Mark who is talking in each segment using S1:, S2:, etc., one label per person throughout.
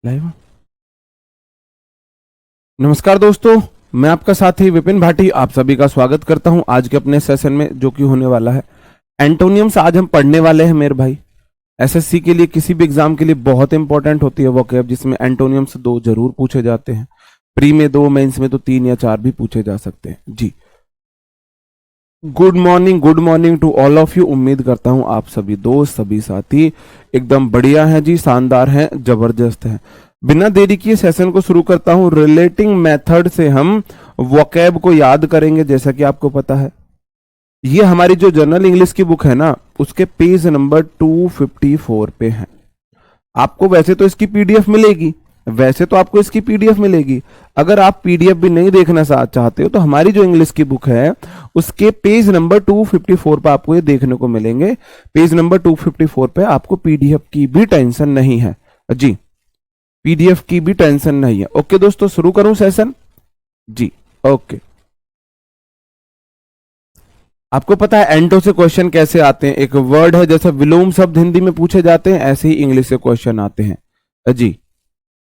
S1: Live. नमस्कार दोस्तों, मैं आपका साथी विपिन भाटी आप सभी का स्वागत करता हूं आज के अपने सेशन में, जो कि होने वाला है एंटोनियम्स। आज हम पढ़ने वाले हैं मेरे भाई। एसएससी के लिए, किसी भी एग्जाम के लिए बहुत इंपॉर्टेंट होती है वोकैब, जिसमें एंटोनियम्स 2 जरूर पूछे जाते हैं। प्री में 2, मेंस में तो 3 या 4 भी पूछे जा सकते हैं जी। Good morning to all of you. उम्मीद करता हूं आप सभी दोस्त, सभी साथी एकदम बढ़िया हैं जी, शानदार हैं, जबरदस्त हैं। बिना देरी किए सेशन को शुरू करता हूं। रिलेटिंग मेथड से हम वोकैब को याद करेंगे। जैसा कि आपको पता है, ये हमारी जो जनरल इंग्लिश की बुक है ना, उसके पेज नंबर 254 पे है। आपको वैसे तो इसकी पीडीएफ मिलेगी, अगर आप पीडीएफ भी नहीं देखना चाहते हो तो हमारी जो इंग्लिश की बुक है उसके पेज नंबर 254 पे आपको ये देखने को मिलेंगे। पेज नंबर 254 पे आपको पीडीएफ की भी टेंशन नहीं है जी, पीडीएफ की भी टेंशन नहीं है। ओके दोस्तों, शुरू करूं सेशन जी। ओके, आपको पता है एंटो से क्वेश्चन कैसे आते हैं। एक वर्ड है, जैसे विलोम शब्द हिंदी में पूछे जाते हैं, ऐसे ही इंग्लिश से क्वेश्चन आते हैं जी।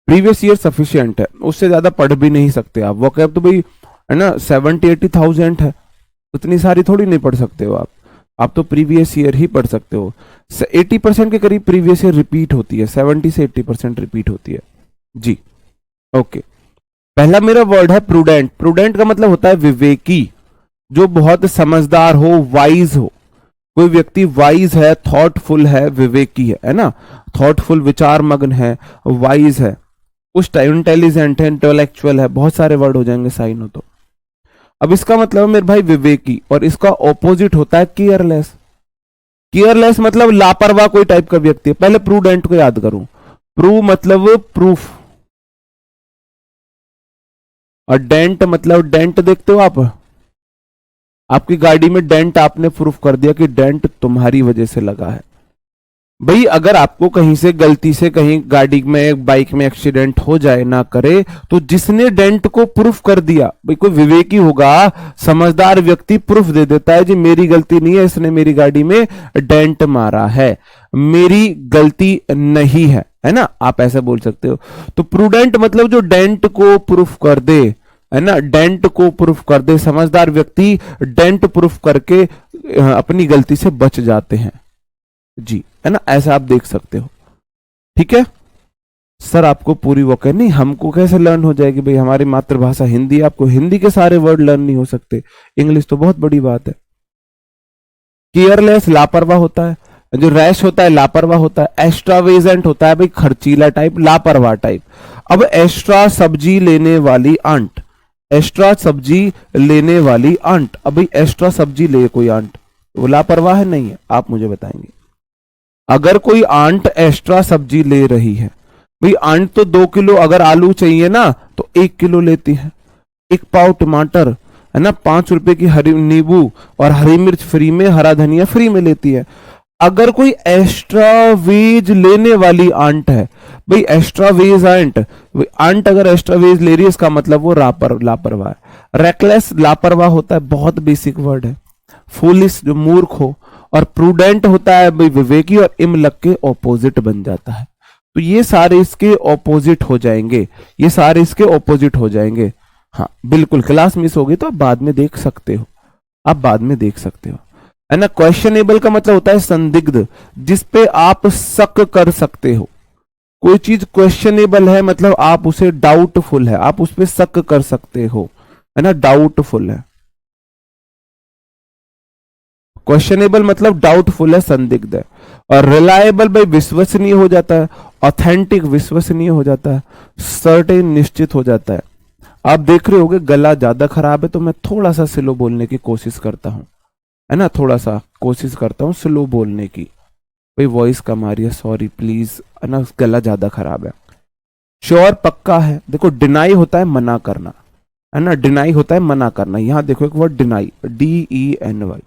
S1: प्रीवियस ईयर सफिशिएंट है, उससे ज्यादा पढ़ भी नहीं सकते आप। वोकैब तो भाई है ना 70-80,000 है, उतनी सारी थोड़ी नहीं पढ़ सकते हो आप तो प्रीवियस ईयर ही पढ़ सकते हो। 80% के करीब प्रीवियस ईयर रिपीट होती है, 70 से 80% रिपीट होती है जी। ओके, पहला मेरा वर्ड है प्रूडेंट। प्रूडेंट का मतलब होता है विवेकी, जो बहुत समझदार हो, वाइज हो। कोई व्यक्ति वाइज है, थॉटफुल है, विवेकी है ना। थॉटफुल, विचार मग्न है, वाइज है, उस टाइम इंटेलिजेंट है, इंटेलेक्चुअल है, बहुत सारे वर्ड हो जाएंगे साइन हो तो। अब इसका मतलब है मेरे भाई विवेकी, और इसका ऑपोजिट होता है केयरलेस। केयरलेस मतलब लापरवाह कोई टाइप का व्यक्ति है। पहले प्रूडेंट को याद करूं। प्रू मतलब प्रूफ, और डेंट मतलब डेंट देखते हो आप, आपकी गाड़ी में डेंट, आपने प्रूफ कर दिया कि डेंट तुम्हारी वजह से लगा है। भाई अगर आपको कहीं से गलती से कहीं गाड़ी में, बाइक में एक्सीडेंट हो जाए, ना करे, तो जिसने डेंट को प्रूफ कर दिया, भाई कोई विवेकी होगा, समझदार व्यक्ति प्रूफ दे देता है जी मेरी गलती नहीं है, इसने मेरी गाड़ी में डेंट मारा है, मेरी गलती नहीं है ना। आप ऐसा बोल सकते हो। तो प्रूडेंट मतलब जो डेंट को प्रूफ कर दे, है ना, डेंट को प्रूफ कर दे। समझदार व्यक्ति डेंट प्रूफ करके अपनी गलती से बच जाते हैं जी, है ना। ऐसा आप देख सकते हो, ठीक है। सर आपको पूरी वोकैब नहीं, हमको कैसे लर्न हो जाएगी? भाई हमारी मातृभाषा हिंदी, आपको हिंदी के सारे वर्ड लर्न नहीं हो सकते, इंग्लिश तो बहुत बड़ी बात है। केयरलेस लापरवाह होता है, जो रैश होता है लापरवाह होता है। एक्स्ट्रावेजेंट होता है भाई खर्चीला टाइप, लापरवाह टाइप। अब एक्स्ट्रा सब्जी लेने वाली आंट, एक्स्ट्रा सब्जी लेने वाली आंट। अब भाई एक्स्ट्रा सब्जी ले कोई आंट, वो लापरवाह है नहीं है? आप मुझे बताएंगे। अगर कोई आंट एक्स्ट्रा सब्जी ले रही है, भाई आंट तो 2 किलो अगर आलू चाहिए ना तो 1 किलो लेती है। 1 पाव टमाटर, है ना, 5 रुपए की हरी नींबू और हरी मिर्च फ्री में, हरा धनिया फ्री में लेती है। अगर कोई एक्स्ट्रा वेज लेने वाली आंट है, भाई एक्स्ट्रा वेज आंट, आंट अगर एक्स्ट्रा वेज ले रही है, इसका मतलब वो लापरवाह है। रेकलेस लापरवाह होता है, बहुत बेसिक वर्ड है। फूलिश जो मूर्ख हो, और प्रूडेंट होता है भाई विवेकी, और इम लग के ऑपोजिट बन जाता है। तो ये सारे इसके ऑपोजिट हो जाएंगे, ये सारे इसके ऑपोजिट हो जाएंगे। हाँ बिल्कुल, क्लास मिस होगी तो आप बाद में देख सकते हो, आप बाद में देख सकते हो, है ना। क्वेश्चनेबल का मतलब होता है संदिग्ध, जिस पे आप शक कर सकते हो। कोई चीज क्वेश्चनेबल है मतलब आप उसे डाउटफुल है, आप उस पर शक कर सकते हो, है ना, डाउटफुल है। क्वेश्चनेबल मतलब डाउटफुल है, संदिग्ध है। और रिलायबल भाई विश्वसनीय हो जाता है, ऑथेंटिक विश्वसनीय हो जाता है, सर्टेन निश्चित हो जाता है। आप देख रहे होगे गला ज्यादा खराब है तो मैं थोड़ा सा स्लो बोलने की कोशिश करता हूं, है ना, थोड़ा सा कोशिश करता हूं स्लो बोलने की। भाई वॉइस कम आ रही है, सॉरी प्लीज, है ना, गला ज्यादा खराब है। श्योर पक्का है, देखो डिनाई होता है मना करना, है ना, डिनाई होता है मना करना। यहां देखो एक वर्ड डिनाई, DENY।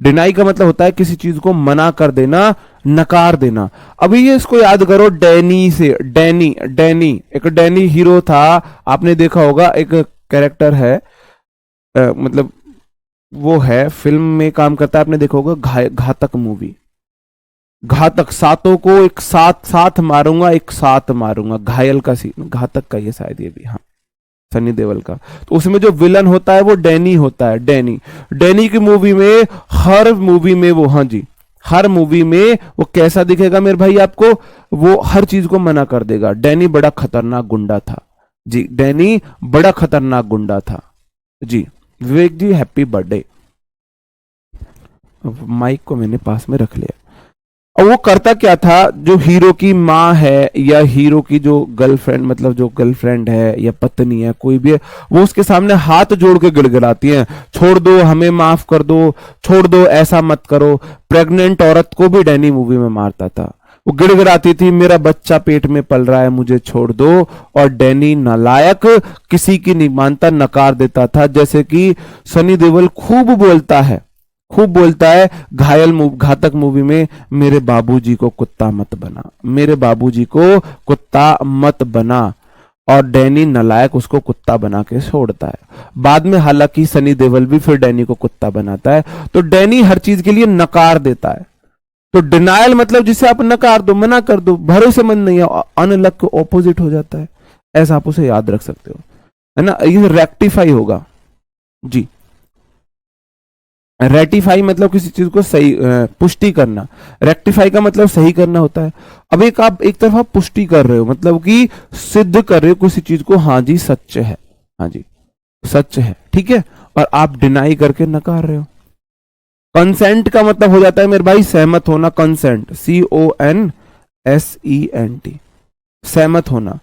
S1: डिनाई का मतलब होता है किसी चीज को मना कर देना, नकार देना। अभी ये इसको याद करो डैनी से, डैनी एक डैनी हीरो था, आपने देखा होगा, एक कैरेक्टर है, मतलब वो है फिल्म में काम करता है, आपने देखा होगा घातक मूवी। घातक, सातों को एक साथ साथ मारूंगा, एक साथ मारूंगा, घायल का सीन, घातक का ये शायद ये भी, हाँ सनी देओल का। तो उसमें जो विलन होता है वो डैनी होता है, डैनी। डैनी की मूवी में, हर मूवी में वो, हाँ जी, हर मूवी में वो कैसा दिखेगा मेरे भाई आपको, वो हर चीज को मना कर देगा। डैनी बड़ा खतरनाक गुंडा था जी, डैनी बड़ा खतरनाक गुंडा था जी। विवेक जी हैप्पी बर्थडे। माइक को मैंने पास में रख लिया। और वो करता क्या था, जो हीरो की माँ है या हीरो की जो गर्लफ्रेंड, मतलब जो गर्लफ्रेंड है या पत्नी है, कोई भी है, वो उसके सामने हाथ जोड़ के गिड़गिड़ाती है, छोड़ दो, हमें माफ कर दो, छोड़ दो, ऐसा मत करो। प्रेग्नेंट औरत को भी डैनी मूवी में मारता था। वो गिड़गिड़ाती थी, मेरा बच्चा पेट में पल रहा है, मुझे छोड़ दो। और डैनी नालायक, किसी की नहीं मानता, नकार देता था। जैसे कि सनी देओल खूब बोलता है, खूब बोलता है घातक मूवी में, मेरे बाबूजी को कुत्ता मत बना, मेरे बाबूजी को कुत्ता मत बना। और डैनी नालायक उसको कुत्ता बना के छोड़ता है। बाद में हालांकि सनी देओल भी फिर डैनी को कुत्ता बनाता है। तो डैनी हर चीज के लिए नकार देता है। तो डिनायल मतलब जिसे आप नकार दो, मना कर दो, भरोसेमंद नहीं है, अनलक के ऑपोजिट हो जाता है। ऐसा आप उसे याद रख सकते हो, है ना। ये रेक्टिफाई होगा जी। रेटिफाई मतलब किसी चीज को सही, पुष्टि करना। रेक्टिफाई का मतलब सही करना होता है। अब एक आप एक तरफ आप पुष्टि कर रहे हो, मतलब कि सिद्ध कर रहे हो किसी चीज को, हाँ जी सच है, हाँ जी सच है, ठीक है। और आप डिनाई करके नकार रहे हो। कंसेंट का मतलब हो जाता है मेरे भाई सहमत होना, कंसेंट, CONSENT, सहमत होना।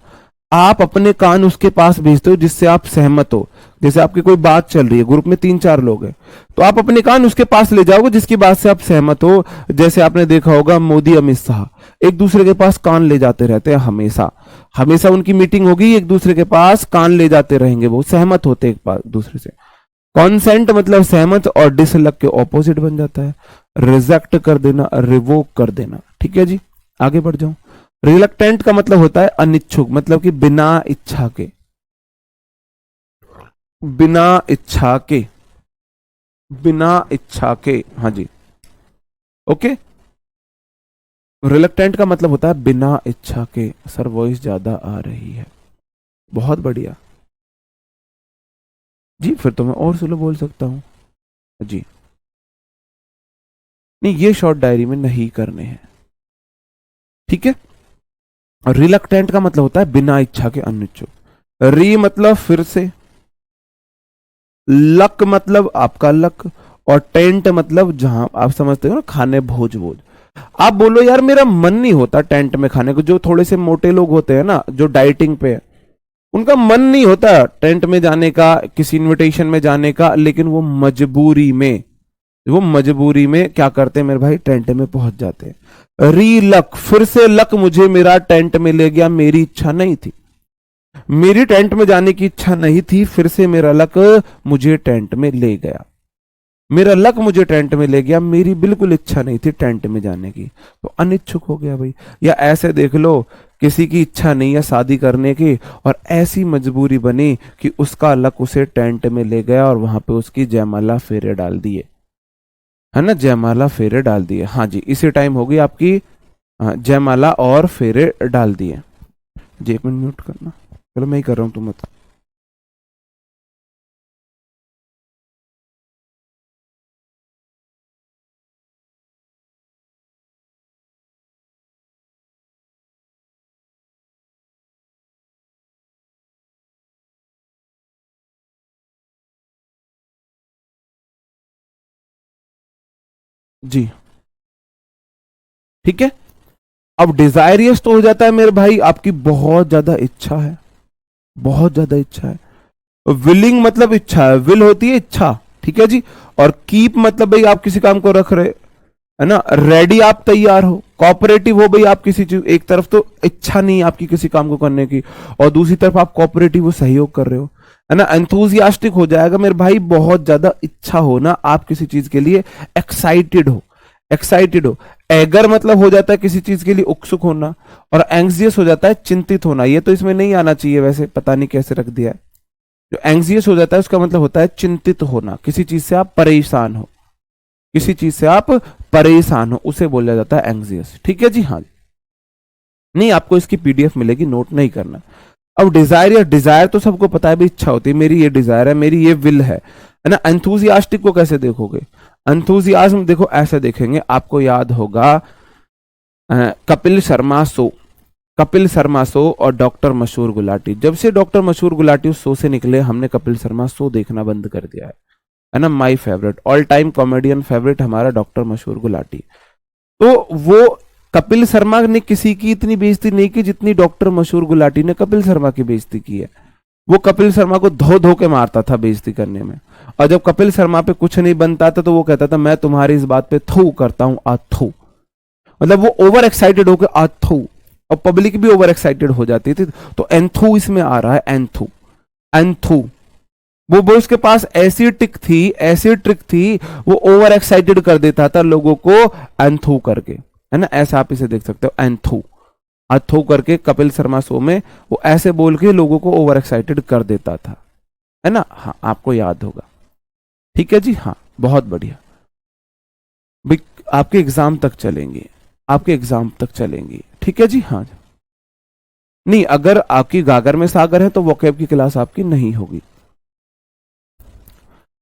S1: आप अपने कान उसके पास भेजते हो जिससे आप सहमत हो। जैसे आपकी कोई बात चल रही है, ग्रुप में 3-4 लोग हैं, तो आप अपने कान उसके पास ले जाओगे जिसकी बात से आप सहमत हो। जैसे आपने देखा होगा मोदी अमित शाह एक दूसरे के पास कान ले जाते रहते हैं, हमेशा हमेशा उनकी मीटिंग होगी, एक दूसरे के पास कान ले जाते रहेंगे, वो सहमत होते एक दूसरे से। कॉन्सेंट मतलब सहमत, और डिसलक के ऑपोजिट बन जाता है, रिजेक्ट कर देना, रिवोक कर देना, ठीक है जी। आगे बढ़ जाऊं। रिलक्टेंट का मतलब होता है अनिच्छुक, मतलब कि बिना इच्छा के, बिना इच्छा के, बिना इच्छा के, हाँ जी ओके। रिलक्टेंट का मतलब होता है बिना इच्छा के। सर वॉइस ज्यादा आ रही है, बहुत बढ़िया जी, फिर तो मैं और स्लो बोल सकता हूं जी। नहीं, ये शॉर्ट डायरी में नहीं करने हैं, ठीक है। और रिलक्टेंट का मतलब होता है बिना इच्छा के, अनिच्छुक। री मतलब फिर से, लक मतलब आपका लक, और टेंट मतलब जहां आप समझते हो ना, खाने भोज भोज। आप बोलो यार मेरा मन नहीं होता टेंट में खाने को, जो थोड़े से मोटे लोग होते हैं ना, जो डाइटिंग पे है, उनका मन नहीं होता टेंट में जाने का, किसी इनविटेशन में जाने का, लेकिन वो मजबूरी में, वो मजबूरी में क्या करते हैं मेरे भाई, टेंट में पहुंच जाते हैं। री लक, फिर से लक मुझे मेरा टेंट में ले गया, मेरी इच्छा नहीं थी, मेरी टेंट में जाने की इच्छा नहीं थी, फिर से मेरा लक मुझे टेंट में ले गया, मेरा लक मुझे टेंट में ले गया, मेरी बिल्कुल इच्छा नहीं थी टेंट में जाने की, तो अनिच्छुक हो गया भाई। या ऐसे देख लो, किसी की इच्छा नहीं है शादी करने की, और ऐसी मजबूरी बनी कि उसका लक उसे टेंट में ले गया, और वहां पे उसकी जयमाला फेरे डाल दिए, है ना, जयमाला फेरे डाल दिए। हाँ जी, इसी टाइम होगी आपकी, हाँ, जयमाला और फेरे डाल दिए जी। 1 मिनट म्यूट करना, चलो मैं ही कर रहा हूं, तुम मत। जी ठीक है। अब डिजायरियस तो हो जाता है मेरे भाई, आपकी बहुत ज्यादा इच्छा है, बहुत ज्यादा इच्छा है। विलिंग मतलब इच्छा है, विल होती है इच्छा, ठीक है जी। और कीप मतलब भाई आप किसी काम को रख रहे, है ना। रेडी आप तैयार हो, कोऑपरेटिव हो भाई आप किसी चीज, एक तरफ तो इच्छा नहीं आपकी किसी काम को करने की, और दूसरी तरफ आप कोऑपरेटिव हो, सहयोग कर रहे हो, है ना। एंथुजियास्टिक हो जाएगा मेरे भाई, बहुत ज्यादा इच्छा हो ना आप किसी चीज के लिए, एक्साइटेड हो, एक्साइटेड हो। एगर मतलब हो जाता है किसी चीज के लिए उत्सुक होना, और एंग्जियस हो जाता है चिंतित होना। ये तो इसमें नहीं आना चाहिए वैसे, पता नहीं कैसे रख दिया है। जो एंग्जियस हो जाता है उसका मतलब होता है चिंतित होना, किसी चीज से आप परेशान हो, किसी चीज से आप परेशान हो, उसे बोला जाता है एंग्जियस। ठीक है जी, हाँ। नहीं, आपको इसकी पीडीएफ मिलेगी, नोट नहीं करना। अब डिजायर, या डिजायर तो सबको पता है भाई, इच्छा होती है, मेरी ये डिजायर है, मेरी ये विल है ना। एंथुजियास्टिक को कैसे देखोगे? एंथुजियाज्म देखो ऐसे देखेंगे, आपको याद होगा कपिल शर्मा शो, कपिल शर्मा शो और डॉक्टर मशहूर गुलाटी। जब से डॉक्टर मशहूर गुलाटी उस शो से निकले, हमने कपिल शर्मा शो देखना बंद कर दिया है ना। My favourite, all time comedian favourite हमारा डॉक्टर मशहूर गुलाटी। तो वो कपिल शर्मा ने किसी की इतनी बेइज्जती नहीं की जितनी डॉक्टर मशहूर गुलाटी ने कपिल शर्मा की बेइज्जती की है। वो कपिल शर्मा को धो धो के मारता था बेइज्जती करने में, और जब कपिल शर्मा पे कुछ नहीं बनता था तो वो कहता था मैं तुम्हारी इस बात पे थू करता हूं, आथू। मतलब वो ओवर एक्साइटेड होकर आथू, और पब्लिक भी ओवर एक्साइटेड हो जाती थी। तो एंथू इसमें आ रहा है, एंथू, एंथू। वो उसके पास ऐसी ट्रिक थी, वो ओवर एक्साइटेड कर देता था लोगों को एंथू करके, है ना। ऐसा आप इसे देख सकते हो, एंथू, अथो करके कपिल शर्मा शो में वो ऐसे बोल के लोगों को ओवर एक्साइटेड कर देता था, है ना। हाँ, आपको याद होगा। ठीक है जी, हाँ, बहुत बढ़िया। आपके एग्जाम तक चलेंगे, आपके एग्जाम तक चलेंगी। ठीक है जी, हाँ। नहीं, अगर आपकी गागर में सागर है तो वोकैब की क्लास आपकी नहीं होगी।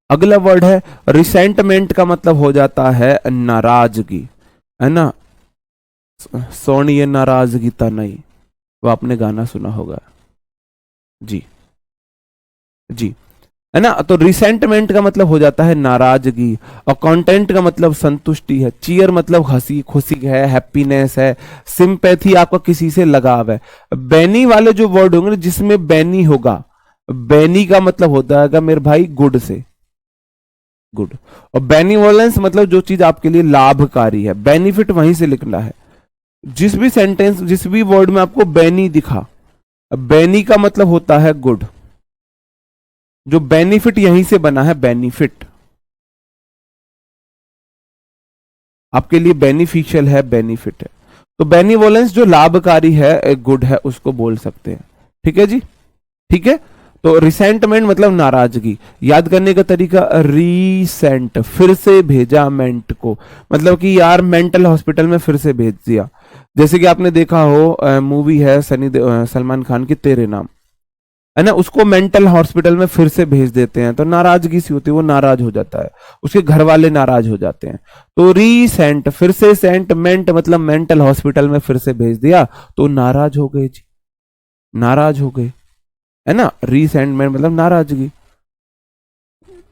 S1: अगला वर्ड है रिसेंटमेंट, का मतलब हो जाता है नाराजगी, है ना। सोनिए नाराजगी ता नहीं, वो आपने गाना सुना होगा जी, जी, है ना। तो रिसेंटमेंट का मतलब हो जाता है नाराजगी, और कंटेंट का मतलब संतुष्टि है। चीयर मतलब हंसी खुशी है, हैप्पीनेस है। सिंपैथी आपका किसी से लगाव है। बैनी वाले जो वर्ड होंगे जिसमें बैनी होगा, बैनी का मतलब होता है मेरे भाई गुड से, गुड। और बेनिवोलेंस मतलब जो चीज आपके लिए लाभकारी है, बेनिफिट वहीं से लिखना है। जिस भी सेंटेंस, जिस भी वर्ड में आपको बैनी दिखा, बैनी का मतलब होता है गुड। जो बेनिफिट यहीं से बना है, बेनिफिट आपके लिए बेनिफिशियल है, बेनिफिट है। तो बेनिवोलेंस जो लाभकारी है, गुड है, उसको बोल सकते हैं। ठीक है जी, ठीक है। तो रिसेंटमेंट मतलब नाराजगी। याद करने का तरीका, रीसेंट, फिर से भेजा, मेंट को मतलब कि यार मेंटल हॉस्पिटल में फिर से भेज दिया। जैसे कि आपने देखा हो मूवी है सलमान खान की तेरे नाम, है ना, उसको मेंटल हॉस्पिटल में फिर से भेज देते हैं तो नाराजगी सी होती है, वो नाराज हो जाता है, उसके घर वाले नाराज हो जाते हैं। तो रीसेंट, फिर से, सेंटमेंट मतलब मेंटल हॉस्पिटल में फिर से भेज दिया तो नाराज हो गए जी, नाराज हो गए, है ना। रीसेंटमेंट मतलब नाराजगी।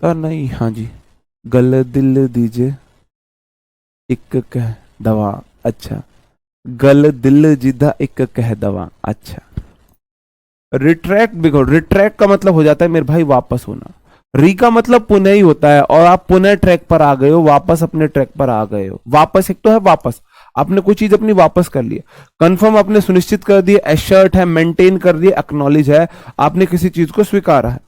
S1: तो नहीं, हाँ जी, गल दिल दीजिए एक कह दवा, अच्छा, गल दिल जिदा एक कह दवा, अच्छा। रिट्रैक्ट, देखो रिट्रैक्ट का मतलब हो जाता है मेरे भाई वापस होना। री का मतलब पुनः ही होता है, और आप पुनः ट्रैक पर आ गए हो, वापस अपने ट्रैक पर आ गए हो। वापस एक तो है वापस, आपने कोई चीज अपनी वापस कर ली, कंफर्म आपने सुनिश्चित कर दिया, एशर्ट है, मेंटेन कर दिया, एक्नॉलेज है, आपने किसी चीज को स्वीकारा है।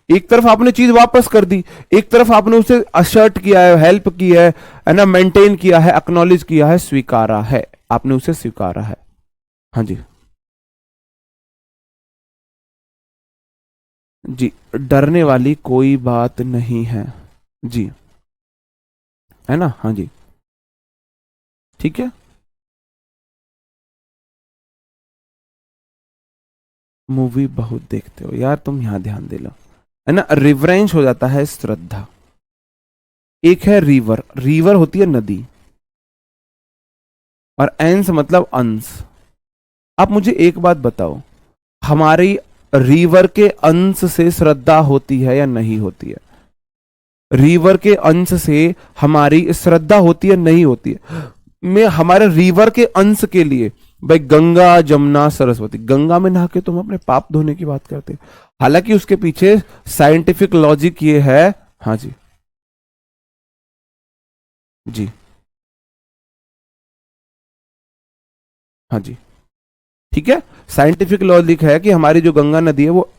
S1: एक तरफ आपने चीज वापस कर दी, एक तरफ आपने उसे असर्ट किया है, हेल्प की है ना, मेंटेन किया है, एक्नॉलेज किया है, स्वीकारा है, आपने उसे स्वीकारा है। हाँ जी, जी, डरने वाली कोई बात नहीं है जी, है ना। हाँ जी, ठीक है। मूवी बहुत देखते हो यार तुम, यहां ध्यान दे लो, है ना। रिवरेंस हो जाता है श्रद्धा। एक है रिवर, रिवर होती है नदी, और एंस मतलब अंश। आप मुझे एक बात बताओ, हमारी रिवर के अंश से श्रद्धा होती है या नहीं होती है? रिवर के अंश से हमारी श्रद्धा होती है, नहीं होती है? में हमारे रिवर के अंश के लिए भाई गंगा, जमुना, सरस्वती, गंगा में नहा के तुम अपने पाप धोने की बात करते, हालांकि उसके पीछे साइंटिफिक लॉजिक ये है। हाँ जी, जी, हाँ जी, ठीक है। साइंटिफिक लॉजिक है कि हमारी जो गंगा नदी है वो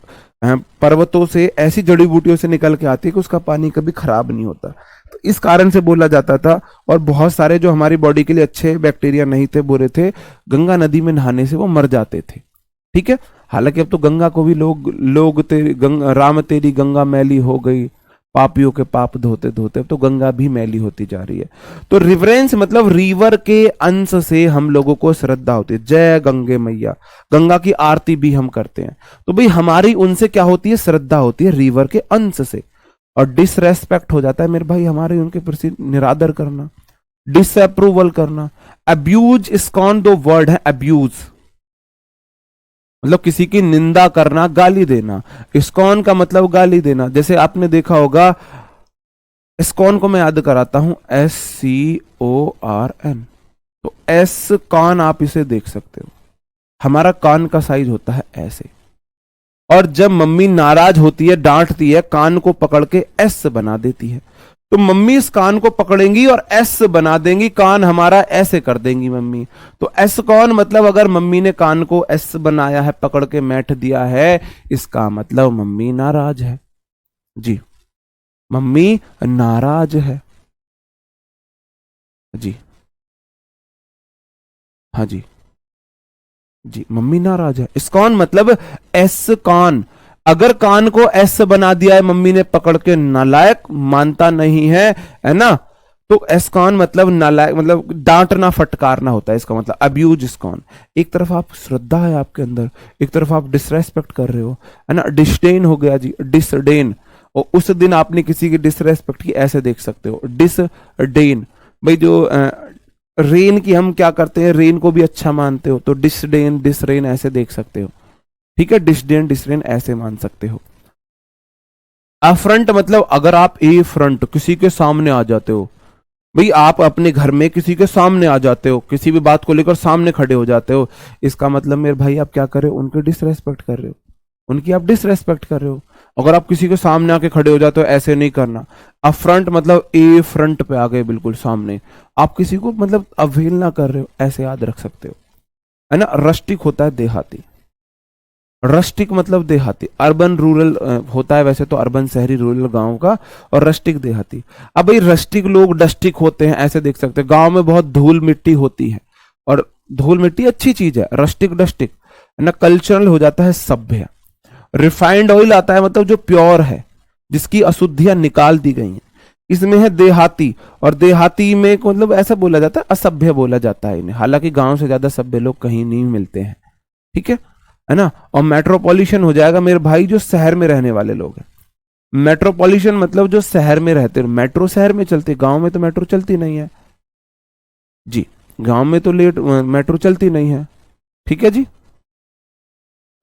S1: पर्वतों से ऐसी जड़ी बूटियों से निकल के आती है कि उसका पानी कभी खराब नहीं होता। तो इस कारण से बोला जाता था, और बहुत सारे जो हमारी बॉडी के लिए अच्छे बैक्टीरिया नहीं थे, बुरे थे, गंगा नदी में नहाने से वो मर जाते थे। ठीक है। हालांकि अब तो गंगा को भी लोग लोग तेरी गंगा, राम तेरी गंगा मैली हो गई, पापियों के पाप धोते धोते तो गंगा भी मैली होती जा रही है। तो रिवरेंस मतलब रिवर के अंश से हम लोगों को श्रद्धा होती है। जय गंगे मैया, गंगा की आरती भी हम करते हैं। तो भाई हमारी उनसे क्या होती है, श्रद्धा होती है रिवर के अंश से। और डिसरेस्पेक्ट हो जाता है मेरे भाई हमारे उनके प्रति निरादर करना, डिसअप्रूवल करना। अब्यूज इस्कॉन दो वर्ड है, अब्यूज मतलब किसी की निंदा करना, गाली देना। इस्कॉन का मतलब गाली देना। जैसे आपने देखा होगा, इस्कॉन को मैं याद कराता हूं, SCORN। तो एस कॉन आप इसे देख सकते हो, हमारा कान का साइज होता है ऐसे। और जब मम्मी नाराज होती है, डांटती है, कान को पकड़ के एस बना देती है। तो मम्मी इस कान को पकड़ेंगी और एस बना देंगी, कान हमारा ऐसे कर देंगी मम्मी। तो एस कौन मतलब अगर मम्मी ने कान को एस बनाया है, पकड़ के मैठ दिया है, इसका मतलब मम्मी नाराज है जी, मम्मी नाराज है जी, हाँ जी जी, मम्मी नाराज है। इस कौन मतलब एस कौन, अगर कान को एस बना दिया है मम्मी ने पकड़ के, नालायक, मानता नहीं है ना, तो एस्कॉन मतलब नालायक, मतलब डांटना फटकारना होता है इसका मतलब अब्यूज इस्कॉन। एक तरफ आप श्रद्धा है आपके अंदर, एक तरफ आप डिसरेस्पेक्ट कर रहे हो, है ना। डिस्डेन हो गया जी, डिसडेन। और उस दिन आपने किसी की डिसरेस्पेक्ट की, ऐसे देख सकते हो डिसडेन। भाई जो रेन की हम क्या करते हैं, रेन को भी अच्छा मानते हो तो डिसडेन डिसरेन ऐसे देख सकते हो, ठीक है। डिसडेन डिसरेन ऐसे मान सकते हो। अफ्रंट मतलब अगर आप ए फ्रंट किसी के सामने आ जाते हो, भाई आप अपने घर में किसी के सामने आ जाते हो, किसी भी बात को लेकर सामने खड़े हो जाते हो, इसका मतलब मेरे भाई आप क्या कर रहे हो, उनके डिसरेस्पेक्ट कर रहे हो, उनकी आप डिसरेस्पेक्ट कर रहे हो। अगर आप किसी के सामने आके खड़े हो जाते हो, ऐसे नहीं करना। अफ्रंट मतलब ए फ्रंट पे आ गए, बिल्कुल सामने, आप किसी को मतलब अवहेलना कर रहे हो, ऐसे याद रख सकते हो, है ना। रस्टिक होता है देहाती, रस्टिक मतलब देहाती। अर्बन रूरल होता है वैसे तो, अर्बन शहरी, रूरल गांव का, और रस्टिक देहाती। अब भाई रस्टिक लोग डस्टिक होते हैं, ऐसे देख सकते हैं। गांव में बहुत धूल मिट्टी होती है, और धूल मिट्टी अच्छी चीज है, रस्टिक डस्टिक ना। कल्चरल हो जाता है सभ्य। रिफाइंड ऑयल आता है मतलब जो प्योर है, जिसकी अशुद्धियां निकाल दी गई हैं। इसमें है देहाती, और देहाती में मतलब ऐसा बोला जाता है, असभ्य बोला जाता है इन्हें। हालांकि गांव से ज्यादा सभ्य लोग कहीं नहीं मिलते हैं, ठीक है ना। और मेट्रोपॉलिटन हो जाएगा मेरे भाई जो शहर में रहने वाले लोग हैं। मेट्रोपॉलिटन मतलब जो शहर में रहते हैं, मेट्रो शहर में चलती, गांव में तो मेट्रो चलती नहीं है जी, गांव में तो लेट मेट्रो चलती नहीं है, ठीक है जी।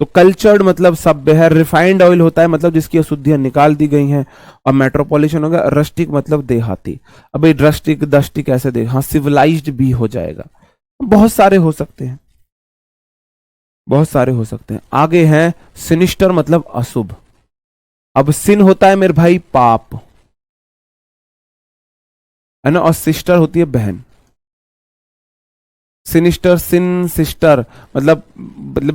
S1: तो कल्चर्ड मतलब सभ्य है। रिफाइंड ऑयल होता है मतलब जिसकी अशुद्धियां निकाल दी गई हैं। और मेट्रोपॉलिटन हो गया। रस्टिक मतलब देहाती। अब भाई रस्टिक दस्टिक ऐसे दे, हाँ सिविलाइज्ड भी हो जाएगा। बहुत सारे हो सकते हैं, बहुत सारे हो सकते हैं। आगे हैं सिनिस्टर मतलब अशुभ। अब सिन होता है मेरे भाई पाप, है ना। और सिस्टर होती है बहन। सिनिस्टर, सिन, सिस्टर मतलब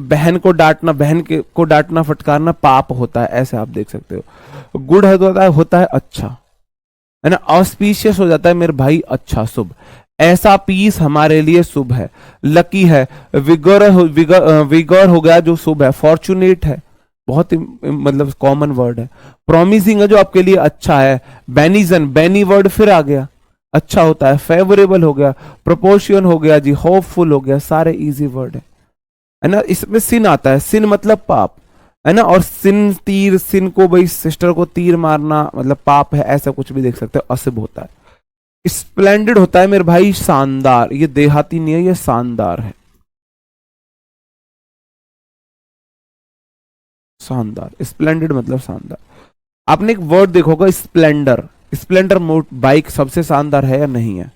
S1: बहन को डांटना, बहन के को डांटना फटकारना पाप होता है, ऐसे आप देख सकते हो। गुड होता है अच्छा, है ना। ऑस्पिशियस हो जाता है मेरे भाई अच्छा, शुभ। ऐसा पीस हमारे लिए शुभ है, लकी है। विगोर हो गया जो शुभ है। फॉर्चुनेट है, बहुत ही मतलब कॉमन वर्ड है। प्रॉमिसिंग है जो आपके लिए अच्छा है। बेनिजन, बेनी वर्ड फिर आ गया, अच्छा होता है। फेवरेबल हो गया, प्रोपोर्शन हो गया जी, होपफुल हो गया, सारे इजी वर्ड है ना। इसमें सिन आता है, सिन मतलब पाप, है ना। और सिन तीर, सिन को भाई सिस्टर को तीर मारना मतलब पाप है, ऐसा कुछ भी देख सकते हो, अशुभ होता है। स्प्लेंडेड होता है मेरे भाई शानदार, ये देहाती नहीं है, ये शानदार है, शानदार। स्प्लेंडेड मतलब शानदार। आपने एक वर्ड देखोगा स्प्लेंडर, स्प्लेंडर बाइक सबसे शानदार है या नहीं है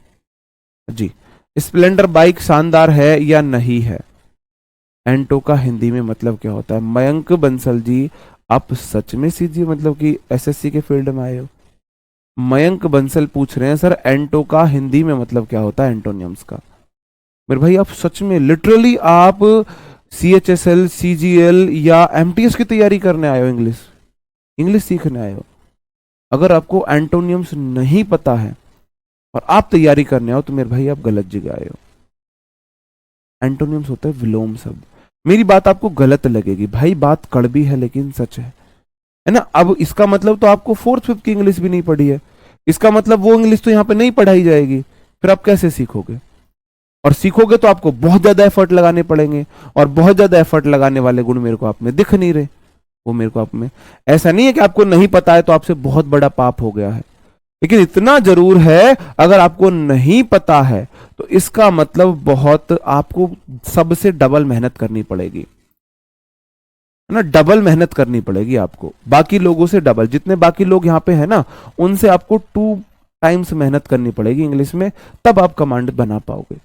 S1: जी, स्प्लेंडर बाइक शानदार है या नहीं है। एंटो का हिंदी में मतलब क्या होता है। मयंक बंसल जी, आप सच में सीजी मतलब कि एसएससी के फील्ड में आए हो। मयंक बंसल पूछ रहे हैं सर एंटो का हिंदी में मतलब क्या होता है, एंटोनियम्स का। मेरे भाई आप सच में लिटरली आप CHSL, CGL या MTS की तैयारी करने आए हो, इंग्लिश इंग्लिश सीखने आए हो। अगर आपको एंटोनियम्स नहीं पता है और आप तैयारी करने आओ तो मेरे भाई आप गलत जगह आए हो। एंटोनियम्स होता है विलोम शब्द। मेरी बात आपको गलत लगेगी भाई, बात कड़वी है लेकिन सच है। है ना। अब इसका मतलब तो आपको फोर्थ फिफ्थ की इंग्लिश भी नहीं पढ़ी है, इसका मतलब वो इंग्लिश तो यहाँ पे नहीं पढ़ाई जाएगी, फिर आप कैसे सीखोगे? और सीखोगे तो आपको बहुत ज्यादा एफर्ट लगाने पड़ेंगे, और बहुत ज्यादा एफर्ट लगाने वाले गुण मेरे को आप में दिख नहीं रहे। वो मेरे को आप में, ऐसा नहीं है कि आपको नहीं पता है तो आपसे बहुत बड़ा पाप हो गया है, लेकिन इतना जरूर है, अगर आपको नहीं पता है तो इसका मतलब बहुत आपको सबसे डबल मेहनत करनी पड़ेगी, है ना। डबल मेहनत करनी पड़ेगी आपको, बाकी लोगों से डबल, जितने बाकी लोग यहाँ पे है ना उनसे आपको 2 टाइम्स मेहनत करनी पड़ेगी इंग्लिश में, तब आप कमांड बना पाओगे,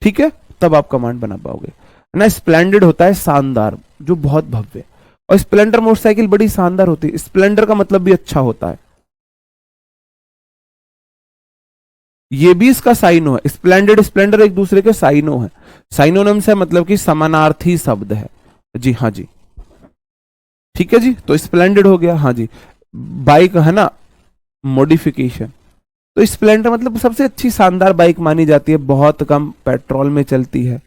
S1: ठीक है, तब आप कमांड बना पाओगे ना। स्प्लेंडेड होता है शानदार, जो बहुत भव्य, और स्प्लेंडर मोटरसाइकिल बड़ी शानदार होती है, स्प्लेंडर का मतलब भी अच्छा होता है, ये भी इसका साइनो है। स्प्लेंडेड स्प्लेंडर एक दूसरे के साइनो है, साइनोनिम्स है, मतलब कि समानार्थी शब्द है जी। हाँ जी, ठीक है जी, तो स्प्लेंडेड हो गया। हाँ जी, बाइक है ना, मॉडिफिकेशन, तो स्प्लेंडर मतलब सबसे अच्छी शानदार बाइक मानी जाती है, बहुत कम पेट्रोल में चलती है,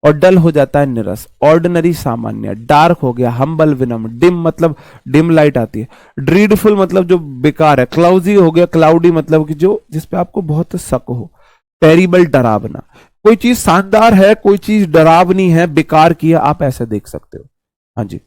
S1: और डल हो जाता है निरस, ऑर्डिनरी सामान्य, डार्क हो गया हम्बल विनम्र, डिम मतलब डिम लाइट आती है, ड्रीडफुल मतलब जो बेकार है, क्लाउजी हो गया क्लाउडी मतलब कि जो जिसपे आपको बहुत शक हो, टेरिबल डरावना, कोई चीज शानदार है कोई चीज डरावनी है बेकार की है, आप ऐसे देख सकते हो। हाँ जी,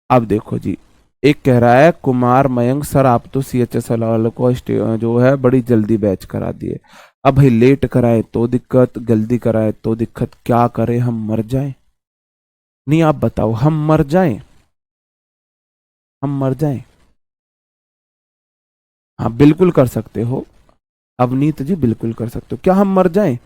S1: अब देखो जी, एक कह रहा है कुमार मयंक सर आप तो CHSL वालों को जो है बड़ी जल्दी बैच करा दिए, अब भाई लेट कराए तो दिक्कत, जल्दी कराए तो दिक्कत, क्या करें हम मर जाएं? नहीं आप बताओ, हम मर जाएं? हम मर जाएं? हाँ बिल्कुल कर सकते हो अवनीत जी, बिल्कुल कर सकते हो, क्या हम मर जाएं?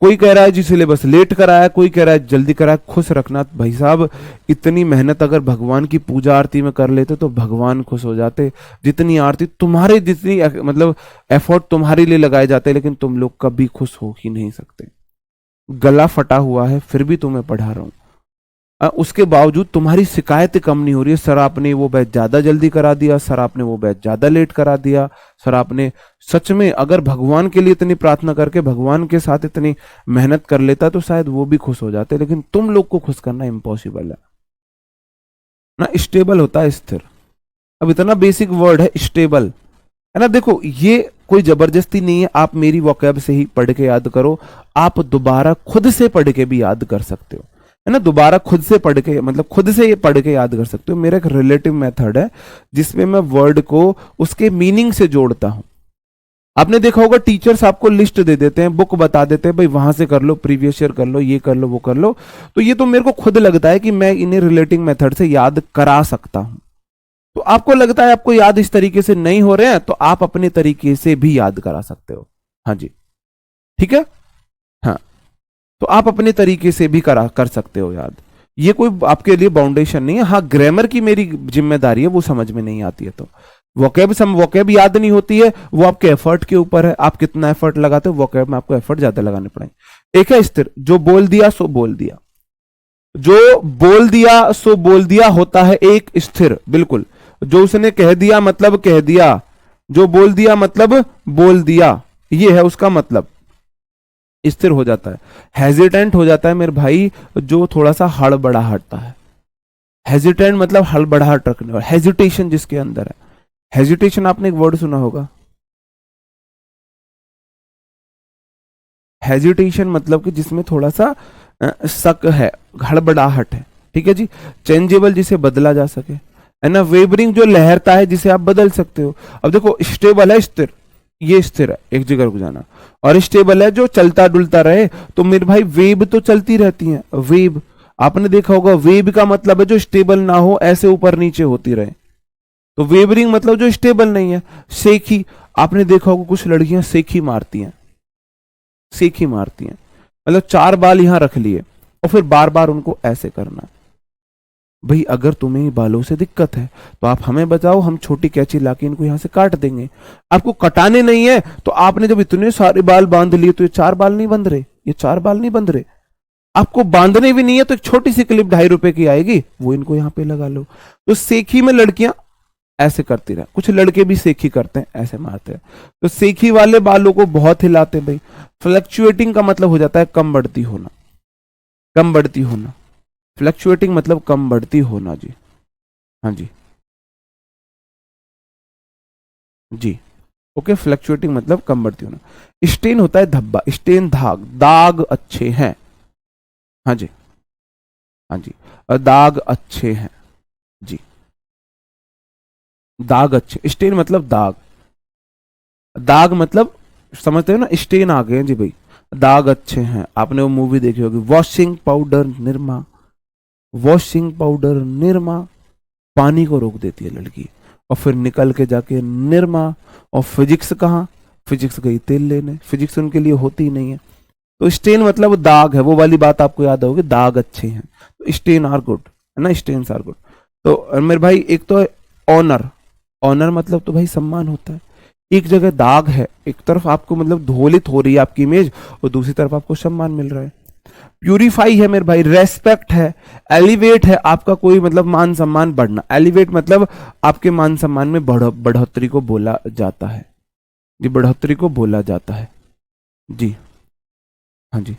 S1: कोई कह रहा है जी सिलेबस लेट कराया, कोई कह रहा है जल्दी कराया, खुश रखना भाई साहब, इतनी मेहनत अगर भगवान की पूजा आरती में कर लेते तो भगवान खुश हो जाते, जितनी आरती तुम्हारे, जितनी मतलब एफर्ट तुम्हारे लिए लगाए जाते, लेकिन तुम लोग कभी खुश हो ही नहीं सकते। गला फटा हुआ है फिर भी तुम्हें पढ़ा रहा हूं, उसके बावजूद तुम्हारी शिकायतें कम नहीं हो रही है, सर आपने वो बैच ज्यादा जल्दी करा दिया, सर आपने वो बैच ज्यादा लेट करा दिया, सर आपने, सच में अगर भगवान के लिए इतनी प्रार्थना करके भगवान के साथ इतनी मेहनत कर लेता तो शायद वो भी खुश हो जाते, लेकिन तुम लोग को खुश करना इम्पॉसिबल है ना। स्टेबल होता है स्थिर, अब इतना बेसिक वर्ड है स्टेबल, है ना। देखो ये कोई जबरदस्ती नहीं है, आप मेरी वोकैब से ही पढ़ के याद करो, आप दोबारा खुद से पढ़ के भी याद कर सकते हो, है ना। दोबारा खुद से पढ़ के मतलब खुद से ये पढ़ के याद कर सकते हो। मेरा एक रिलेटिव मेथड है जिसमें मैं वर्ड को उसके मीनिंग से जोड़ता हूं। आपने देखा होगा टीचर्स आपको लिस्ट दे देते हैं, बुक बता देते हैं भाई वहां से कर लो, प्रीवियस ईयर कर लो, ये कर लो वो कर लो, तो ये तो मेरे को खुद लगता है कि मैं इन्हें रिलेटिंग मेथड से याद करा सकता हूं। तो आपको लगता है आपको याद इस तरीके से नहीं हो रहे हैं तो आप अपने तरीके से भी याद करा सकते हो। हाँ जी, ठीक है। हाँ, तो आप अपने तरीके से भी करा कर सकते हो याद, ये कोई आपके लिए बाउंडेशन नहीं है। हाँ ग्रामर की मेरी जिम्मेदारी है, वो समझ में नहीं आती है तो वोकेब याद नहीं होती है, वो आपके एफर्ट के ऊपर है, आप कितना एफर्ट लगाते हो, वोकेब में आपको एफर्ट ज्यादा लगाने पड़ेंगे। एक है स्थिर, जो बोल दिया सो बोल दिया, जो बोल दिया सो बोल दिया होता है एक स्थिर, बिल्कुल, जो उसने कह दिया मतलब कह दिया, जो बोल दिया मतलब बोल दिया, ये है उसका मतलब, स्थिर हो जाता है। हेजिटेंट हो जाता है मेरे भाई जो थोड़ा सा हड़बड़ाहटता है, हेजिटेंट मतलब हड़बड़ाहट रखने वाला, हेजिटेशन जिसके अंदर है, हेजिटेशन आपने एक वर्ड सुना होगा, हेजिटेशन मतलब कि जिसमें थोड़ा सा शक है, हड़बड़ाहट है, ठीक है जी। चेंजेबल जिसे बदला जा सके, है ना। वेबरिंग जो लहरता है जिसे आप बदल सकते हो। अब देखो स्टेबल है स्थिर, ये स्थिर है एक जगह रुक जाना, और स्टेबल है जो चलता डुलता रहे, तो मेरे भाई वेब तो चलती रहती है, वेब आपने देखा होगा, वेब का मतलब है जो स्टेबल ना हो, ऐसे ऊपर नीचे होती रहे, तो वेबरिंग मतलब जो स्टेबल नहीं है। सेखी, आपने देखा होगा कुछ लड़कियां सेखी मारती हैं, सेखी मारती हैं मतलब 4 बाल यहां रख लिए और फिर बार बार उनको ऐसे करना। भाई अगर तुम्हें बालों से दिक्कत है तो आप हमें बताओ, हम छोटी कैंची लाके इनको यहां से काट देंगे। आपको कटाने नहीं है तो आपने जब इतने सारे बाल बांध लिए तो ये 4 बाल नहीं बंध रहे, ये 4 बाल नहीं बंध रहे। आपको बांधने भी नहीं है तो एक छोटी सी क्लिप 2.5 रुपए की आएगी, वो इनको यहां पे लगा लो। तो सेखी में लड़कियां ऐसे करती रहे, कुछ लड़के भी सेखी करते हैं, ऐसे मारते हैं, तो सेखी वाले बालों को बहुत हिलाते हैं भाई। फ्लक्चुएटिंग का मतलब हो जाता है कम बढ़ती होना, कम बढ़ती होना, फ्लक्चुएटिंग मतलब कम बढ़ती होना जी। हाँ जी जी। ओके, फ्लक्चुएटिंग मतलब कम बढ़ती होना। स्टेन होता है धब्बा, स्टेन दाग, दाग अच्छे हैं। हाँ जी हाँ जी, दाग अच्छे हैं जी। दाग अच्छे, स्टेन मतलब दाग, दाग मतलब समझते हो ना, स्टेन आ गए हैं जी भाई, दाग अच्छे हैं। आपने वो मूवी देखी होगी, washing powder Nirma, washing powder Nirma, पानी को रोक देती है लड़की, और फिर निकल के जाके निरमा। और फिजिक्स कहाँ, फिजिक्स गई तेल लेने, फिजिक्स उनके लिए होती ही नहीं है। तो स्टेन मतलब दाग है, वो वाली बात आपको याद होगी, दाग अच्छे हैं, तो स्टेन आर गुड, है ना, स्टेन्स आर गुड। तो मेरे भाई एक तो है ऑनर, ऑनर मतलब तो भाई सम्मान होता है। एक जगह दाग है, एक तरफ आपको मतलब धूलित हो रही है आपकी इमेज, और दूसरी तरफ आपको सम्मान मिल रहा है। प्यूरिफाई है मेरे भाई, रेस्पेक्ट है। एलिवेट है आपका कोई मतलब मान सम्मान बढ़ना, एलिवेट मतलब आपके मान सम्मान में बढ़ोतरी को बोला जाता है जी, बढ़ोतरी को बोला जाता है जी। हाँ जी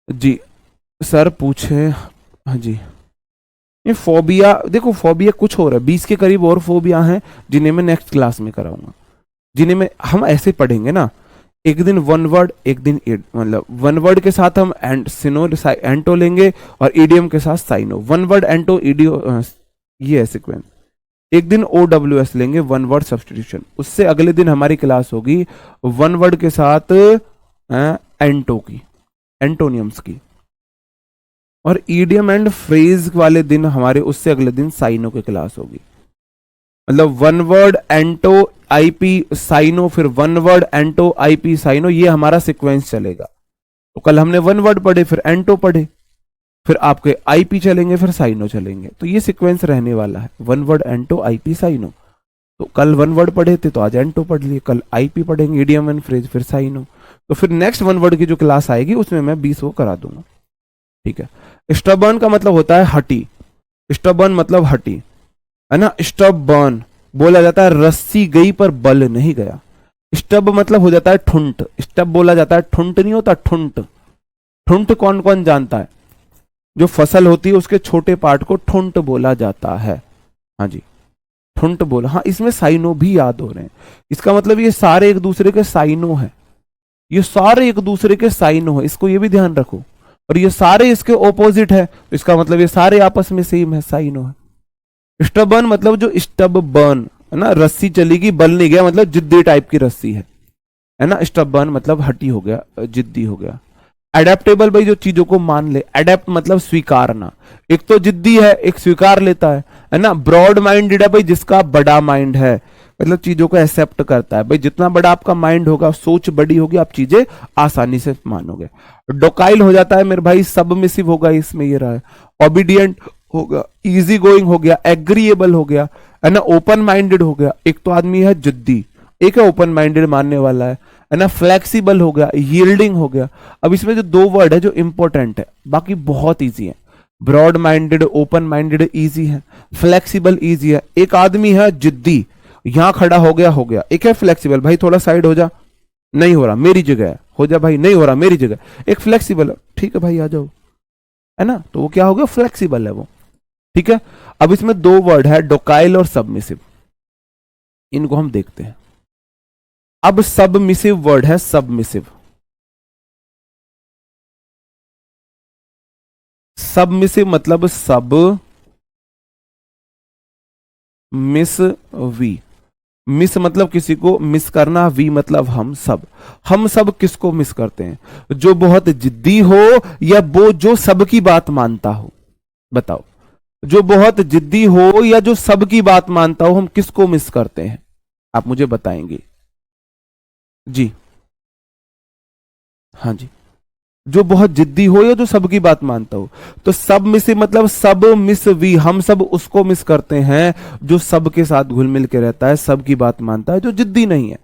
S1: जी, सर पूछे। हाँ जी, ये फोबिया, देखो फोबिया कुछ हो रहा है, 20 के करीब और फोबिया हैं जिन्हें मैं नेक्स्ट क्लास में कराऊंगा, जिन्हें में हम ऐसे पढ़ेंगे ना, एक दिन वन वर्ड, एक दिन मतलब वन वर्ड के साथ हम सिनो एंटो लेंगे, और ईडियम के साथ साइनो, वन वर्ड एंटो ईडियो, ये है सीक्वेंस। एक दिन ओ डब्ल्यू एस लेंगे, वन वर्ड सब्सटीट्यूशन, उससे अगले दिन हमारी क्लास होगी वन वर्ड के साथ एंटो की, एंटोनियम्स की, और ईडियम एंड फ्रेज वाले दिन हमारे उससे अगले दिन साइनो की क्लास होगी। मतलब वन वर्ड एंटो आईपी साइनो, फिर वन वर्ड एंटो आईपी साइनो, ये हमारा सीक्वेंस चलेगा। तो कल हमने वन वर्ड पढ़े, फिर एंटो पढ़े, फिर आपके आईपी चलेंगे, फिर साइनो चलेंगे, तो ये सीक्वेंस रहने वाला है, वन वर्ड एंटो आईपी साइनो। तो कल वन वर्ड पढ़े थे तो आज एंटो पढ़ लिए, कल आईपी पढ़ेंगे, ईडियम एंड फ्रेज, फिर साइनो। तो फिर नेक्स्ट वन वर्ड की जो क्लास आएगी उसमें मैं 20 वो करा दूंगा, ठीक है। स्टबर्न का मतलब होता है हटी, स्टबर्न मतलब हटी, है ना। स्टबर्न बोला जाता है रस्सी गई पर बल नहीं गया। स्टब मतलब हो जाता है ठुंट, स्टब बोला जाता है, ठुंट नहीं होता, ठुंट। ठुंट कौन कौन जानता है, जो फसल होती है उसके छोटे पार्ट को ठुंट बोला जाता है। हाँ जी, ठुंट बोला। हाँ, इसमें साइनो भी याद हो रहे हैं, इसका मतलब ये सारे एक दूसरे के साइनो है, ये सारे एक दूसरे के साइनो है, इसको ये भी ध्यान रखो। और ये सारे इसके ऑपोजिट है, तो इसका मतलब ये सारे आपस में सेम है, साइनो है। स्टबर्न मतलब जो स्टब बर्न, है ना, रस्सी चलेगी बल नहीं गया, मतलब जिद्दी टाइप की रस्सी है ना। स्टबर्न मतलब हटी हो गया, जिद्दी हो गया। एडेप्टेबल भाई जो चीजों को मान ले, एडेप्ट मतलब स्वीकारना, एक तो जिद्दी है, एक स्वीकार लेता है ना। ब्रॉड माइंडेड है भाई, जिसका बड़ा माइंड है, मतलब चीजों को एक्सेप्ट करता है भाई, जितना बड़ा आपका माइंड होगा, सोच बड़ी होगी, आप चीजें आसानी से मानोगे। डोकाइल हो जाता है मेरे भाई, सबमिसिव होगा, इसमें ये रहा है। ओबीडियंट होगा, इजी गोइंग हो गया, एग्रीएबल हो गया, है ना, ओपन माइंडेड हो गया। एक तो आदमी है जिद्दी, एक है ओपन माइंडेड मानने वाला है ना। फ्लेक्सिबल हो गया, यील्डिंग हो गया। अब इसमें जो दो वर्ड है जो इंपॉर्टेंट है, बाकी बहुत इजी है। Broad minded, open minded easy है, फ्लेक्सिबल इजी है। एक आदमी है जिद्दी, यहां खड़ा हो गया। एक है फ्लेक्सिबल, भाई थोड़ा साइड हो जा, नहीं हो रहा मेरी जगह है, हो जा भाई, नहीं हो रहा मेरी जगह। एक फ्लेक्सिबल, ठीक है भाई आ जाओ, है ना, तो वो क्या हो गया, फ्लेक्सिबल है वो, ठीक है। अब इसमें दो वर्ड है, डोकाइल और सबमिसिव, इनको हम देखते हैं। अब सबमिसिव वर्ड है, सबमिसिव, सबमिसिव मतलब सब मिस वी, मिस मतलब किसी को मिस करना, वी मतलब हम सब किसको मिस करते हैं, जो बहुत जिद्दी हो या वो जो सबकी बात मानता हो। बताओ, जो बहुत जिद्दी हो या जो सबकी बात मानता हो, हम किसको मिस करते हैं, आप मुझे बताएंगे जी। हाँ जी, जो बहुत जिद्दी हो या जो सबकी बात मानता हो। तो सब मिस मतलब सब मिस वी, हम सब उसको मिस करते हैं जो सबके साथ घुल मिल के रहता है, सबकी बात मानता है, जो जिद्दी नहीं है।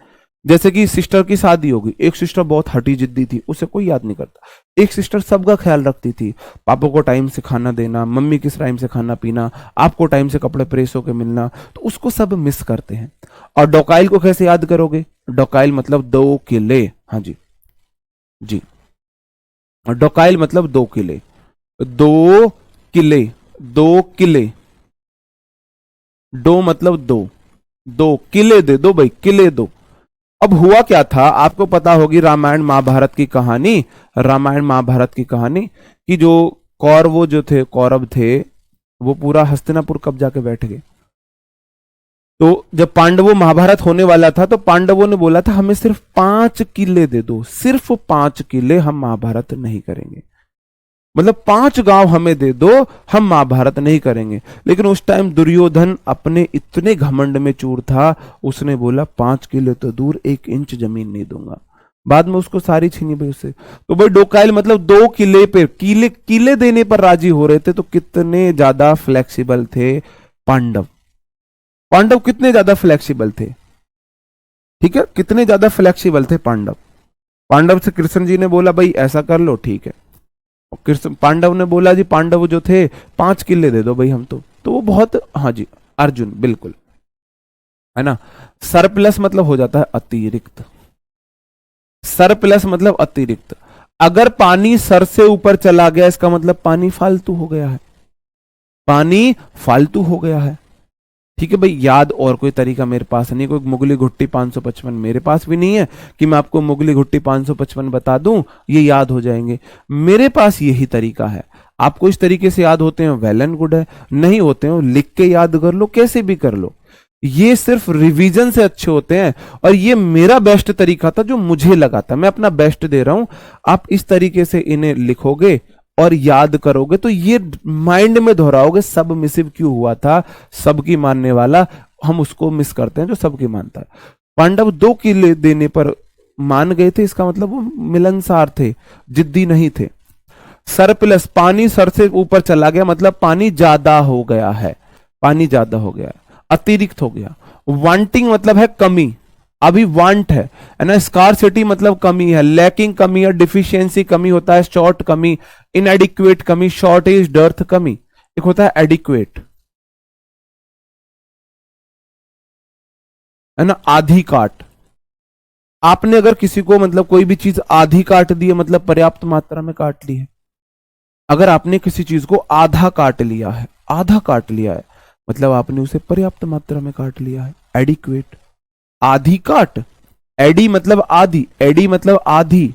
S1: जैसे कि सिस्टर की शादी होगी, एक सिस्टर बहुत हटी जिद्दी थी, उसे कोई याद नहीं करता। एक सिस्टर सबका ख्याल रखती थी, पापा को टाइम से खाना देना, मम्मी किस टाइम से खाना पीना, आपको टाइम से कपड़े प्रेस होकर मिलना, तो उसको सब मिस करते हैं। और डोकाइल को कैसे याद करोगे, डोकाइल मतलब दो किले। हाँ जी जी, डोकाइल मतलब दो किले, दो किले, 2 किले, डो मतलब दो, 2 किले दे दो भाई, किले दो। अब हुआ क्या था, आपको पता होगी रामायण महाभारत की कहानी, रामायण महाभारत की कहानी कि जो कौरव जो थे, कौरव थे, वो पूरा हस्तिनापुर कब्जा के बैठ गए। तो जब पांडवों महाभारत होने वाला था तो पांडवों ने बोला था हमें सिर्फ 5 किले दे दो, सिर्फ 5 किले, हम महाभारत नहीं करेंगे। मतलब 5 गांव हमें दे दो, हम महाभारत नहीं करेंगे। लेकिन उस टाइम दुर्योधन अपने इतने घमंड में चूर था, उसने बोला 5 किले तो दूर, 1 इंच जमीन नहीं दूंगा। बाद में उसको सारी छीनी भाई उससे। तो भाई डोकाइल मतलब 2 किले पे, किले किले देने पर राजी हो रहे थे। तो कितने ज्यादा फ्लेक्सिबल थे पांडव, पांडव कितने ज्यादा फ्लेक्सिबल थे, ठीक है, कितने ज्यादा फ्लेक्सिबल थे पांडव। पांडव से कृष्ण जी ने बोला भाई ऐसा कर लो, ठीक है। और कृष्ण पांडव ने बोला जी, पांडव जो थे 5 किले दे दो भाई हम तो वो बहुत, हाँ जी अर्जुन बिल्कुल, है ना। सरप्लस मतलब हो जाता है अतिरिक्त, सरप्लस मतलब अतिरिक्त। अगर पानी सर से ऊपर चला गया इसका मतलब पानी फालतू हो गया है, पानी फालतू हो गया है, ठीक है भाई। याद और कोई तरीका मेरे पास नहीं, कोई मुगली घुट्टी 555 मेरे पास भी नहीं है कि मैं आपको मुगली घुट्टी 555 बता दूं ये याद हो जाएंगे। मेरे पास यही तरीका है। आपको इस तरीके से याद होते हैं वेल एंड गुड है, नहीं होते हैं लिख के याद कर लो, कैसे भी कर लो। ये सिर्फ रिवीजन से अच्छे होते हैं और ये मेरा बेस्ट तरीका था जो मुझे लगा था, मैं अपना बेस्ट दे रहा हूं। आप इस तरीके से इन्हें लिखोगे और याद करोगे तो ये माइंड में दोहराओगे, सब मिसिव क्यों हुआ था, सबकी मानने वाला, हम उसको मिस करते हैं जो सबकी मानता है। पांडव 2 किले देने पर मान गए थे, इसका मतलब वो मिलनसार थे, जिद्दी नहीं थे। सरप्लस पानी सर से ऊपर चला गया मतलब पानी ज्यादा हो गया है, पानी ज्यादा हो गया है, अतिरिक्त हो गया। वांटिंग मतलब है कमी, अभी वांट है ना। स्कार्सिटी मतलब कमी है, लैकिंग कमी है, डिफिशियंसी कमी होता है, शॉर्ट कमी, इनएडिक्वेट कमी, शॉर्टेज डर्थ कमी, एक होता है एडिक्वेट, है ना। आधी काट, आपने अगर किसी को मतलब कोई भी चीज आधी काट दी है मतलब पर्याप्त मात्रा में काट ली है। अगर आपने किसी चीज को आधा काट लिया है, आधा काट लिया है मतलब आपने उसे पर्याप्त मात्रा में काट लिया है, एडिक्वेट। आधी काट, एडी मतलब आधी, एडी मतलब आधी,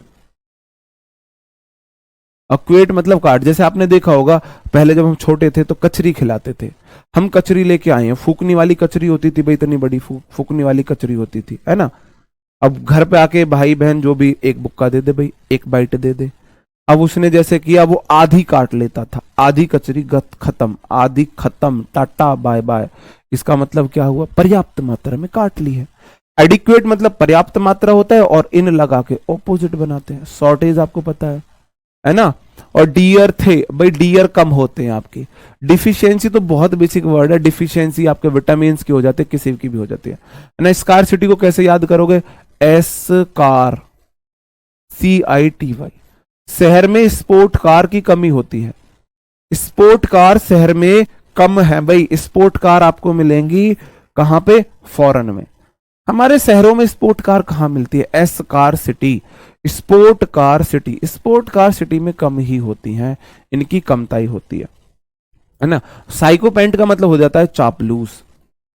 S1: अक्वेट मतलब काट। जैसे आपने देखा होगा पहले जब हम छोटे थे तो कचरी खिलाते थे, हम कचरी लेके आए हैं, फूकने वाली कचरी होती थी भाई, इतनी बड़ी फूकने वाली कचरी होती थी, है ना। अब घर पे आके भाई बहन जो भी एक बुक्का दे दे भाई, एक बाइट दे दे। अब उसने जैसे किया वो आधी काट लेता था, आधी कचरी खत्म, आधी खत्म, टाटा बाय बाय। इसका मतलब क्या हुआ, पर्याप्त मात्रा में काट ली है। एडिक्वेट मतलब पर्याप्त मात्रा होता है और इन लगा के ऑपोजिट बनाते हैं, शॉर्टेज आपको पता है ना। और डियर थे भाई, डियर कम होते हैं आपके। डिफिशियंसी तो बहुत बेसिक वर्ड है, डिफिशियंसी आपके विटामिन की हो जाती है, किसी की भी हो जाती है ना। स्कार्सिटी को कैसे याद करोगे, एस कार, CITY। शहर में स्पोर्ट कार की कमी होती है, स्पोर्ट कार शहर में कम है भाई। स्पोर्ट कार आपको मिलेंगी कहां पे, फॉरेन में। हमारे शहरों में स्पोर्ट कार कहां मिलती है, S car city, sport car city. Sport car city में कम ही होती हैं, इनकी कमताई होती है ना। साइकोपेंट का मतलब हो जाता है चापलूस।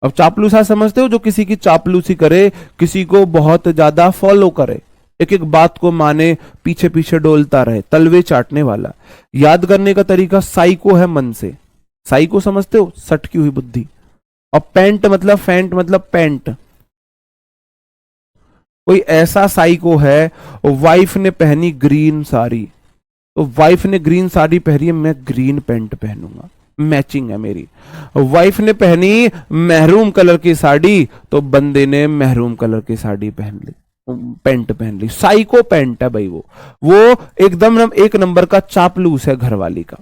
S1: अब चापलूस आप समझते हो, जो किसी की चापलूसी करे, किसी को बहुत ज्यादा फॉलो करे, एक एक बात को माने, पीछे पीछे डोलता रहे, तलवे चाटने वाला। याद करने का तरीका साइको है, मन से। साइको समझते हो, सटकी हुई बुद्धि। और पेंट मतलब, फेंट मतलब पेंट। कोई ऐसा साइको है, वाइफ ने पहनी ग्रीन साड़ी तो वाइफ ने ग्रीन साड़ी पहनी है, मैं ग्रीन पेंट पहनूंगा, मैचिंग है मेरी। वाइफ ने पहनी महरून कलर की साड़ी तो बंदे ने महरून कलर की साड़ी पहन ली, पेंट पहन ली। साइको पेंट है भाई वो एकदम एक नंबर का चापलूस है घरवाली का,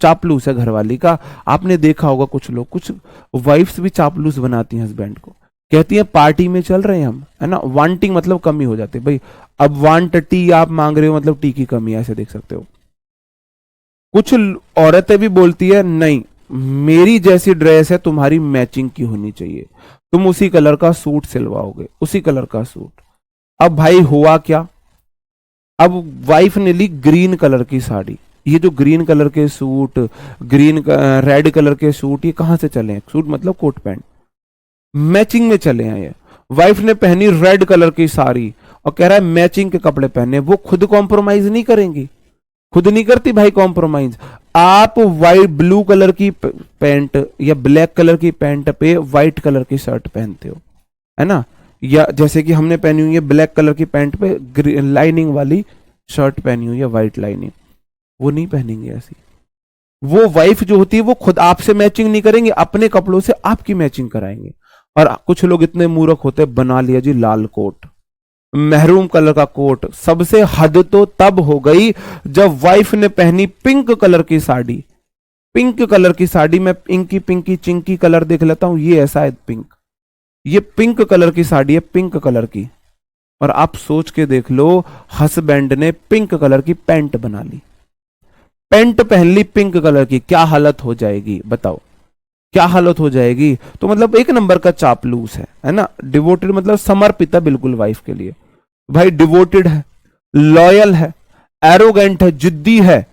S1: चापलूस है घरवाली का। आपने देखा होगा कुछ लोग, कुछ वाइफ्स भी चापलूस बनाती हैं हस्बैंड को, कहती हैं पार्टी में चल रहे हैं हम, है ना। वांटिंग मतलब कमी हो जाती है भाई। अब वांट टी आप मांग रहे हो मतलब टी की कमी है, ऐसे देख सकते हो। कुछ औरतें भी बोलती है नहीं, मेरी जैसी ड्रेस है तुम्हारी मैचिंग की होनी चाहिए, तुम उसी कलर का सूट सिलवाओगे, उसी कलर का सूट। अब भाई हुआ क्या, अब वाइफ ने ली ग्रीन कलर की साड़ी, ये जो ग्रीन कलर के सूट, रेड कलर के सूट, ये कहाँ से चले हैं? सूट मतलब कोट पैंट, मैचिंग में चले हैं ये। वाइफ ने पहनी रेड कलर की साड़ी और कह रहा है मैचिंग के कपड़े पहने, वो खुद कॉम्प्रोमाइज नहीं करेंगी, खुद नहीं करती भाई कॉम्प्रोमाइज। आप वाइट ब्लू कलर की पैंट या ब्लैक कलर की पैंट पे व्हाइट कलर की शर्ट पहनते हो, है ना, या जैसे कि हमने पहनी हुई है ब्लैक कलर की पैंट पे लाइनिंग वाली शर्ट पहनी हुई है, व्हाइट लाइनिंग, वो नहीं पहनेंगे ऐसी। वो वाइफ जो होती है वो खुद आपसे मैचिंग नहीं करेंगे, अपने कपड़ों से आपकी मैचिंग कराएंगे। और कुछ लोग इतने मूर्ख होते हैं, बना लिया जी लाल कोट, महरून कलर का कोट। सबसे हद तो तब हो गई जब वाइफ ने पहनी पिंक कलर की साड़ी। पिंक कलर की साड़ी में इंकी पिंकी चिंकी कलर देख लेता हूं, ये ऐसा है पिंक, ये पिंक कलर की साड़ी है, पिंक कलर की। और आप सोच के देख लो, हस्बैंड ने पिंक कलर की पैंट बना ली, पैंट पहन ली पिंक कलर की, क्या हालत हो जाएगी बताओ, क्या हालत हो जाएगी। तो मतलब एक नंबर का चापलूस है ना। डिवोटेड मतलब समर्पित है बिल्कुल वाइफ के लिए, भाई डिवोटेड है, लॉयल है, जिद्दी है,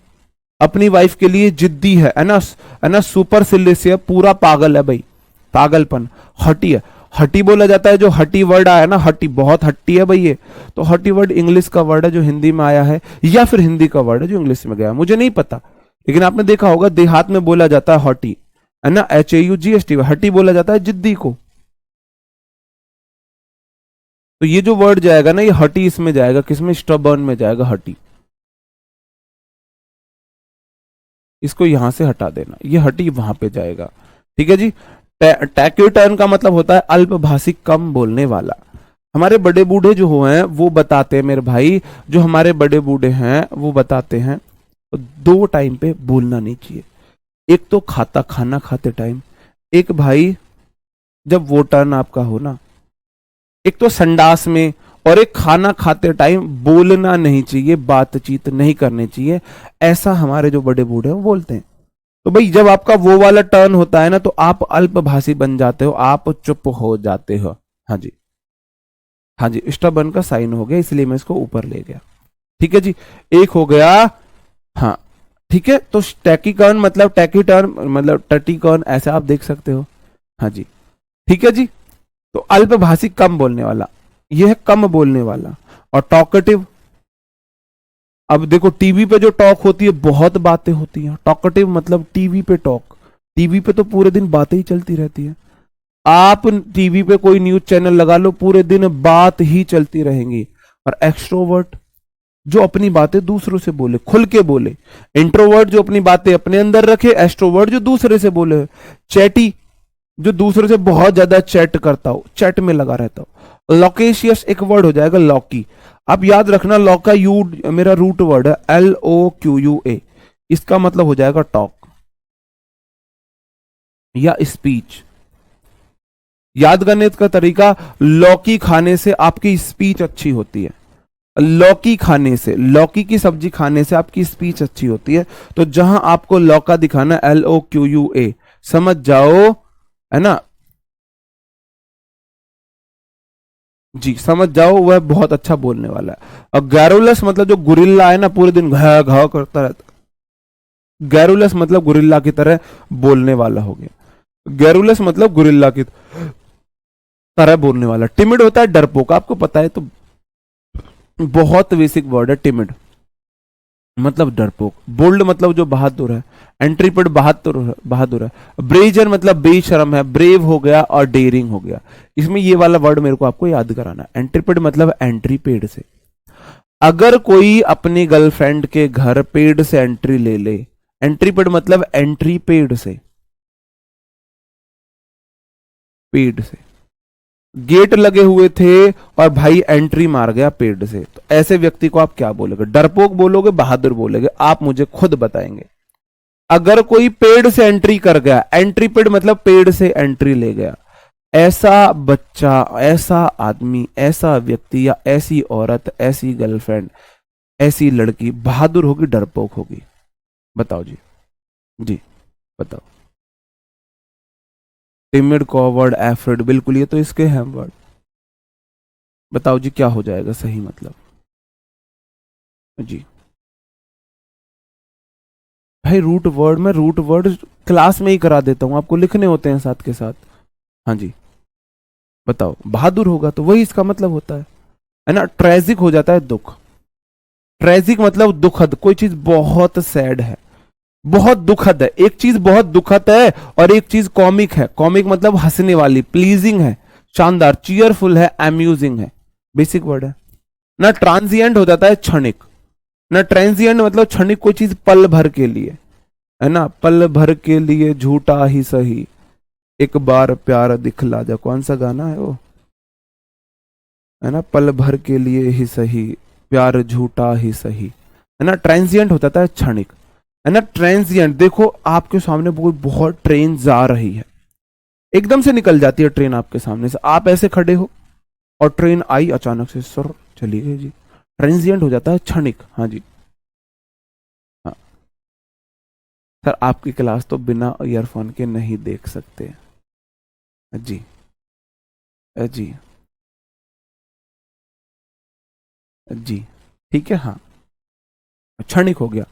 S1: अपनी वाइफ के लिए जिद्दी है ना, सुपर सिलिसियर, पूरा पागल है भाई, पागलपन, हटी है। हटी बोला जाता है, जो हटी वर्ड आया ना, हटी, बहुत हट्टी है भाई ये। तो हटी वर्ड इंग्लिश का वर्ड है जो हिंदी में आया है, या फिर हिंदी का वर्ड है जो इंग्लिश में गया, मुझे नहीं पता, लेकिन आपने देखा होगा देहात में बोला जाता है हटी, है ना, HAUGST, हटी बोला जाता है जिद्दी को। तो ये जो वर्ड जाएगा ना, ये हटी इसमें जाएगा, किसमें? स्टबर्न में जाएगा हटी। इसको यहां से हटा देना, ये हटी वहां पे जाएगा, ठीक है जी। टैक्यूटर्न का मतलब होता है अल्पभाषी, कम बोलने वाला। हमारे बड़े बूढ़े जो हुए हैं वो बताते हैं मेरे भाई, जो हमारे बड़े बूढ़े हैं वो बताते हैं, तो 2 टाइम पे बोलना नहीं चाहिए। एक तो खाना खाते टाइम, एक भाई जब वो टर्न आपका हो ना, एक तो संडास में, और एक खाना खाते टाइम बोलना नहीं चाहिए, बातचीत नहीं करनी चाहिए, ऐसा हमारे जो बड़े बूढ़े हैं वो बोलते हैं। तो भाई जब आपका वो वाला टर्न होता है ना, तो आप अल्पभाषी बन जाते हो, आप चुप हो जाते हो। हाँ जी, हाँ जी, स्टबर्न का साइन हो गया, इसलिए मैं इसको ऊपर ले गया, ठीक है जी। एक हो गया, हाँ ठीक है। तो टैकीकर्न मतलब टैकीटर्न मतलब टटीकर्न, ऐसे आप देख सकते हो, हाँ जी, ठीक है जी। तो अल्पभाषी, कम बोलने वाला, यह है कम बोलने वाला। और टॉकेटिव, अब देखो टीवी पे जो टॉक होती है बहुत बातें होती हैं, टॉकेटिव मतलब टीवी पे टॉक, टीवी पे तो पूरे दिन बातें ही चलती रहती है। आप टीवी पे कोई न्यूज चैनल लगा लो, पूरे दिन बात ही चलती रहेंगी। और एक्सट्रोवर्ट जो अपनी बातें दूसरों से बोले, खुल के बोले। इंट्रोवर्ट जो अपनी बातें अपने अंदर रखे, एक्सट्रोवर्ट जो दूसरे से बोले। चैटी जो दूसरे से बहुत ज्यादा चैट करता हो, चैट में लगा रहता हो। लॉकेशियस एक वर्ड हो जाएगा, लॉकी। आप याद रखना, लॉक का यू मेरा रूट वर्ड है, LOQUA, इसका मतलब हो जाएगा टॉक या स्पीच। याद करने का तरीका, लौकी खाने से आपकी स्पीच अच्छी होती है, लौकी खाने से, लौकी की सब्जी खाने से आपकी स्पीच अच्छी होती है। तो जहां आपको लौका दिखाना, LOQUA, समझ जाओ, है ना जी, समझ जाओ वह बहुत अच्छा बोलने वाला है। और गैरुलस मतलब जो गुरिल्ला है ना, पूरे दिन घा घा करता रहता, गैरुलस मतलब गुरिल्ला की तरह बोलने वाला हो गया। गैरुलस मतलब गुरिल्ला की तरह बोलने वाला। टिमिड होता है डरपोक, आपको पता है, तो बहुत बेसिक वर्ड है टिमिड मतलब डरपोक। बोल्ड मतलब जो बहादुर है, एंट्रीपिड बहादुर है। ब्रेजर मतलब बेशरम है, ब्रेव हो गया और डेयरिंग हो गया। इसमें ये वाला वर्ड मेरे को आपको याद कराना है, एंट्रीपिड मतलब एंट्री पेड से। अगर कोई अपनी गर्लफ्रेंड के घर पेड से एंट्री ले ले, एंट्री पेड मतलब एंट्री पेड से, पेड से। गेट लगे हुए थे और भाई एंट्री मार गया पेड से, तो ऐसे व्यक्ति को आप क्या बोलोगे? डरपोक बोलोगे, बहादुर बोलोगे? आप मुझे खुद बताएंगे। अगर कोई पेड़ से एंट्री कर गया, एंट्री पेड मतलब पेड़ से एंट्री ले गया, ऐसा बच्चा, ऐसा आदमी, ऐसा व्यक्ति या ऐसी औरत, ऐसी गर्लफ्रेंड, ऐसी लड़की बहादुर होगी, डरपोक होगी? बताओ जी, जी बताओ। टिमिड, कॉवर्ड, एफ्रेड, बिल्कुल ये तो इसके हैं वर्ड। बताओ जी क्या हो जाएगा सही मतलब? जी भाई रूट वर्ड में रूट वर्ड क्लास में ही करा देता हूं, आपको लिखने होते हैं साथ के साथ। हाँ जी बताओ, बहादुर होगा तो वही इसका मतलब होता है ना। ट्रेजिक हो जाता है दुख, ट्रेजिक मतलब दुखद, कोई चीज बहुत सैड है, बहुत दुखद है। एक चीज बहुत दुखद है और एक चीज कॉमिक है। कॉमिक मतलब हंसने वाली, प्लीजिंग है, शानदार, चीयरफुल है, अम्यूजिंग है, बेसिक वर्ड है ना। ट्रांजिएंट हो जाता है क्षणिक ना। ट्रांजिएंट मतलब क्षणिक, कोई चीज पल भर के लिए, है ना, पल भर के लिए झूठा ही सही, एक बार प्यार दिखला जा, कौन सा गाना है वो, है ना, पल भर के लिए ही सही, प्यार झूठा ही सही, है ना। ट्रांजिएंट हो जाता है क्षणिक, है ना। ट्रांजिएंट, देखो आपके सामने बहुत ट्रेन जा रही है, एकदम से निकल जाती है ट्रेन आपके सामने से, आप ऐसे खड़े हो और ट्रेन आई अचानक से, सर चली गई जी। ट्रांजिएंट हो जाता है क्षणिक। हाँ जी, हाँ सर आपकी क्लास तो बिना ईयरफोन के नहीं देख सकते जी। जी जी ठीक है। हाँ क्षणिक हो गया,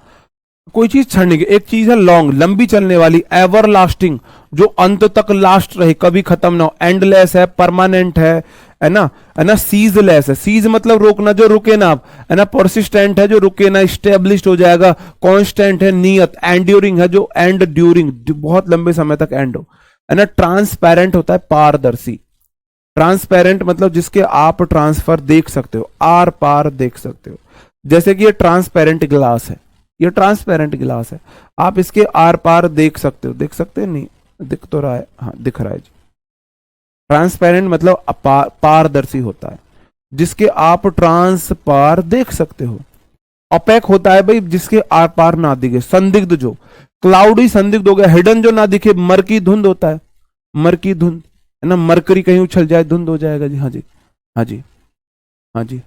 S1: कोई चीज क्षणिक। एक चीज है लॉन्ग, लंबी चलने वाली, एवर लास्टिंग, जो अंत तक लास्ट रहे, कभी खत्म ना हो। एंडलेस है, परमानेंट है ना, है ना। सीजलेस है, सीज मतलब रोकना, जो रुके ना आप, है ना। परसिस्टेंट है, जो रुके ना, स्टेब्लिश्ड हो जाएगा। कांस्टेंट है, नियत। एंड्यूरिंग है, जो एंड ड्यूरिंग, बहुत लंबे समय तक एंड हो, है ना। ट्रांसपेरेंट होता है पारदर्शी। ट्रांसपेरेंट मतलब जिसके आप ट्रांसफर देख सकते हो, आर पार देख सकते हो। जैसे कि ये ट्रांसपेरेंट ग्लास है, ये ट्रांसपेरेंट गिलास है, आप इसके आर पार देख सकते हो। देख सकते हैं, नहीं दिख तो रहा है, हाँ दिख रहा है जी। ट्रांसपेरेंट मतलब पारदर्शी होता है, जिसके आप ट्रांस पार देख सकते हो। अपेक होता है भाई जिसके आर पार ना दिखे, संदिग्ध जो, क्लाउडी संदिग्ध हो गया। हिडन जो ना दिखे, मरकी धुंध होता है, मरकी धुंध, है ना। मरकरी कहीं उछल जाए धुंध हो जाएगा जी। हाँ जी, हाँ जी, हाँ जी,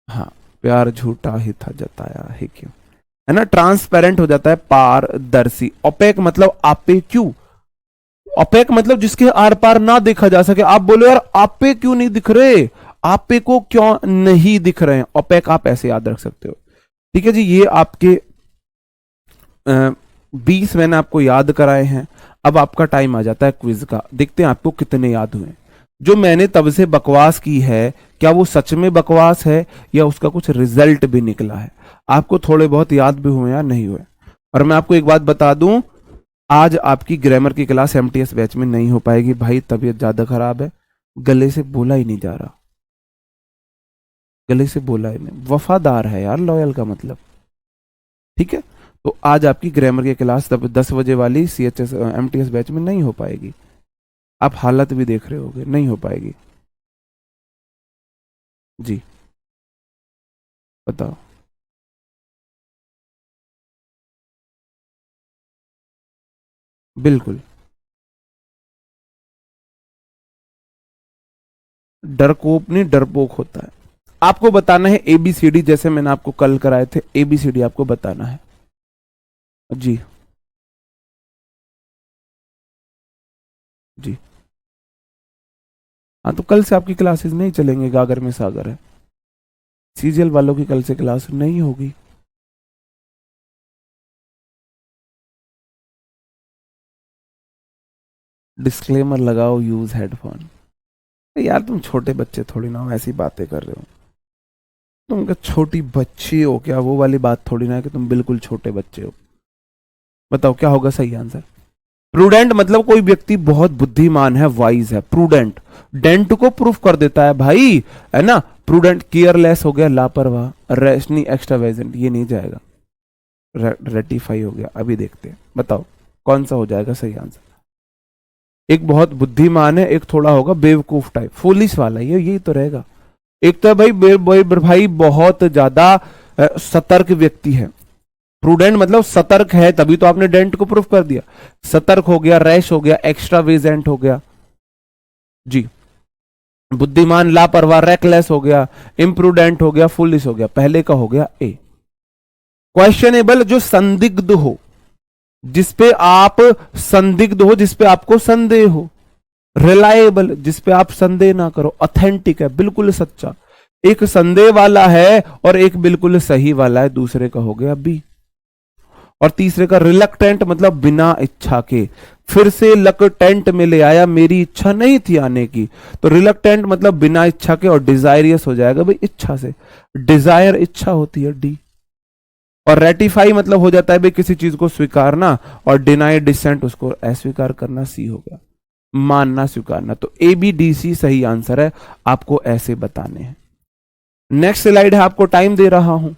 S1: हाँ प्यार झूठा ही था जताया है क्यों, है ना। ट्रांसपेरेंट हो जाता है पारदर्शी। ओपेक मतलब आपे क्यों, ओपेक मतलब जिसके आर पार ना देखा जा सके। आप बोलो यार आपे क्यों नहीं दिख रहे, आपे को क्यों नहीं दिख रहे हैं, ओपेक आप ऐसे याद रख सकते हो। ठीक है जी, ये आपके 20 मैंने आपको याद कराए हैं। अब आपका टाइम आ जाता है क्विज का, देखते हैं आपको कितने याद हुए। जो मैंने तब से बकवास की है, क्या वो सच में बकवास है या उसका कुछ रिजल्ट भी निकला है, आपको थोड़े बहुत याद भी हुए या नहीं हुए। और मैं आपको एक बात बता दूं, आज आपकी ग्रामर की क्लास एमटीएस बैच में नहीं हो पाएगी भाई, तबीयत ज्यादा खराब है, गले से बोला ही नहीं जा रहा, गले से बोला ही नहीं। वफादार है यार, लॉयल का मतलब। ठीक है, तो आज आपकी ग्रामर की क्लास तब 10 बजे वाली सीएचएस एमटीएस बैच में नहीं हो पाएगी। आप हालत भी देख रहे होगे, नहीं हो पाएगी जी। बताओ, बिल्कुल डरकोप नहीं डरपोक होता है। आपको बताना है एबीसीडी, जैसे मैंने आपको कल कराए थे, एबीसीडी आपको बताना है जी। जी हाँ, तो कल से आपकी क्लासेस नहीं चलेंगे, गागर में सागर है। सीजीएल वालों की कल से क्लास नहीं होगी। डिस्क्लेमर लगाओ, यूज हेडफोन। यार तुम छोटे बच्चे थोड़ी ना हो, ऐसी बातें कर रहे हो। तुम क्या छोटी बच्ची हो क्या, वो वाली बात थोड़ी ना है कि तुम बिल्कुल छोटे बच्चे हो। बताओ क्या होगा सही आंसर। प्रूडेंट मतलब कोई व्यक्ति बहुत बुद्धिमान है, वाइज है। प्रूडेंट डेंट को प्रूफ कर देता है भाई, है ना। प्रूडेंट केयरलेस हो गया, लापरवाह। रेशनी एक्स्ट्रावेजेंट ये नहीं जाएगा। रेटिफाई हो गया। अभी देखते हैं, बताओ कौन सा हो जाएगा सही आंसर। एक बहुत बुद्धिमान है, एक थोड़ा होगा बेवकूफ टाइप, फुलिश वाला, ये यही तो रहेगा। एक तो भाई भाई बहुत ज्यादा सतर्क व्यक्ति है। प्रूडेंट मतलब सतर्क है, तभी तो आपने डेंट को प्रूफ कर दिया। सतर्क हो गया, रैश हो गया, एक्स्ट्रावेजेंट हो गया जी। बुद्धिमान, लापरवाह, रेकलेस हो गया, इम्प्रूडेंट हो गया, फुलिश हो गया। पहले का हो गया ए। क्वेश्चनेबल जो संदिग्ध हो, जिसपे आप संदिग्ध हो, जिसपे आपको संदेह हो। रिलायबल जिसपे आप संदेह ना करो। ऑथेंटिक है, बिल्कुल सच्चा। एक संदेह वाला है और एक बिल्कुल सही वाला है, दूसरे का हो गया बी। और तीसरे का रिलक्टेंट मतलब बिना इच्छा के, फिर से लकटेंट में ले आया, मेरी इच्छा नहीं थी आने की, तो रिलक्टेंट मतलब बिना इच्छा के, और डिजायरियस हो जाएगा भाई इच्छा से, डिजायर इच्छा होती है डी। और रेटिफाई मतलब हो जाता है भाई किसी चीज को स्वीकारना, और डिनाई डिसेंट उसको अस्वीकार करना, सी हो गया मानना स्वीकारना। तो ए बी डी सी सही आंसर है, आपको ऐसे बताने हैं। नेक्स्ट स्लाइड है, आपको टाइम दे रहा हूं।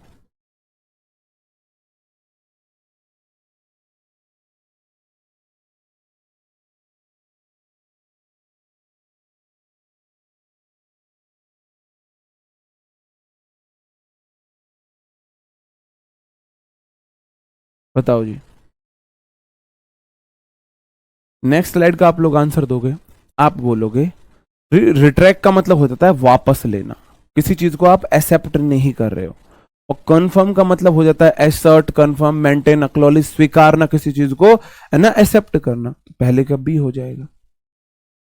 S1: बताओ जी, नेक्स्ट स्लाइड का आप लोग आंसर दोगे, आप बोलोगे रिट्रैक्ट का मतलब हो जाता है वापस लेना, किसी चीज को आप एक्सेप्ट नहीं कर रहे हो। और कन्फर्म का मतलब हो जाता है एसर्ट, कन्फर्म, मेंटेन, एक्नॉलेज, स्वीकारना किसी चीज को, है ना, एक्सेप्ट करना, तो पहले का बी हो जाएगा।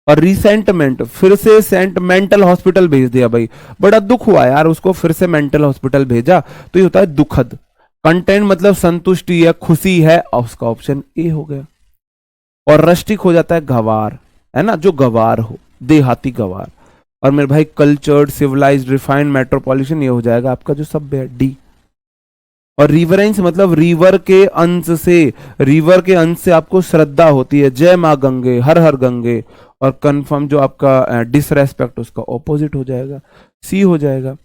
S1: और रिसेंटमेंट, फिर से सेंट, मेंटल हॉस्पिटल भेज दिया भाई, बड़ा दुख हुआ यार उसको, फिर से मेंटल हॉस्पिटल भेजा, तो ये होता है दुखद। कंटेंट मतलब संतुष्टि है, खुशी है, और उसका ऑप्शन ए हो गया। और रस्टिक हो जाता है गवार, है ना, जो गवार हो, देहाती गवार। और मेरे भाई कल्चर्ड, सिविलाइज्ड, रिफाइंड, मेट्रोपॉलिटन, ये हो जाएगा आपका जो सभ्य है डी। और रिवरेंस मतलब रिवर के अंश से, रिवर के अंश से आपको श्रद्धा होती है, जय माँ गंगे, हर हर गंगे। और कंफर्म जो आपका डिसरेस्पेक्ट, उसका ऑपोजिट हो जाएगा, सी हो जाएगा।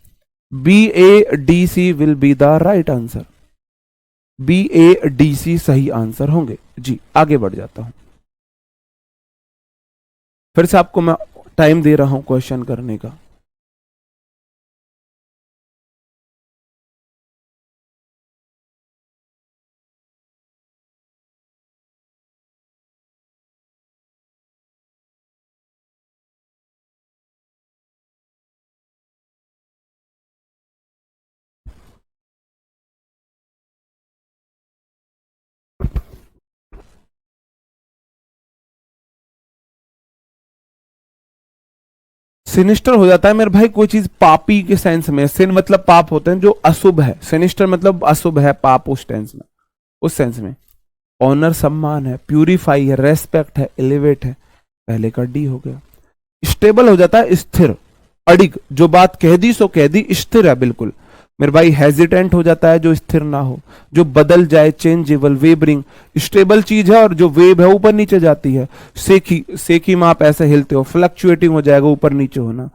S1: B A D C will be the right answer, B A D C सही आंसर होंगे जी। आगे बढ़ जाता हूं, फिर से आपको मैं टाइम दे रहा हूं क्वेश्चन करने का। सिनिस्टर हो जाता है मेरे भाई कोई चीज पापी के सेंस में, सिन मतलब पाप होते हैं जो अशुभ है, सिनिस्टर मतलब अशुभ है, पाप उस टेंस में, उस सेंस में। ऑनर सम्मान है, प्यूरिफाई है, रेस्पेक्ट है, एलिवेट है, पहले का डी हो गया। स्टेबल हो जाता है स्थिर, अडिग, जो बात कह दी सो कह दी, स्थिर है बिल्कुल। मेरे भाई हेजिटेंट हो जाता है जो स्थिर ना हो, जो बदल जाए, चेंजेबल, वेबरिंग। स्टेबल चीज है और जो वेब है ऊपर नीचे जाती है। सेकी, सेकी में आप ऐसे हिलते हो, फ्लक्चुएटिंग हो जाएगा, ऊपर नीचे होना,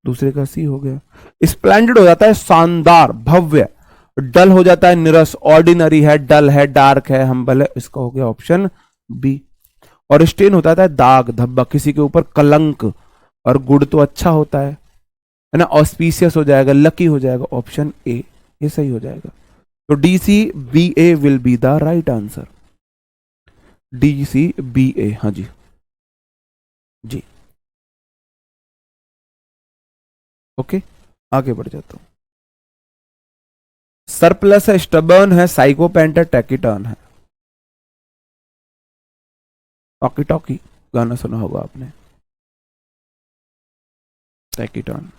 S1: दूसरे का सी हो गया। स्प्लेंडेड हो जाता है शानदार, भव्य। डल हो जाता है निरस, ऑर्डिनरी है, डल है, डार्क है, हम्बल है, इसका हो गया ऑप्शन बी। और स्टेन होता है दाग धब्बा, किसी के ऊपर कलंक। और गुड तो अच्छा होता है ना, ऑस्पिशियस हो जाएगा, लकी हो जाएगा, ऑप्शन ए, ये सही हो जाएगा। तो D C B A will be the right answer, D C B A, हाँ जी जी। ओके, आगे बढ़ जाता हूं। सरप्लस है, स्टबर्न है, साइकोपेंट है, टैकीटर्न है। टॉकी टॉकी गाना सुना होगा आपने, टैकीटर्न।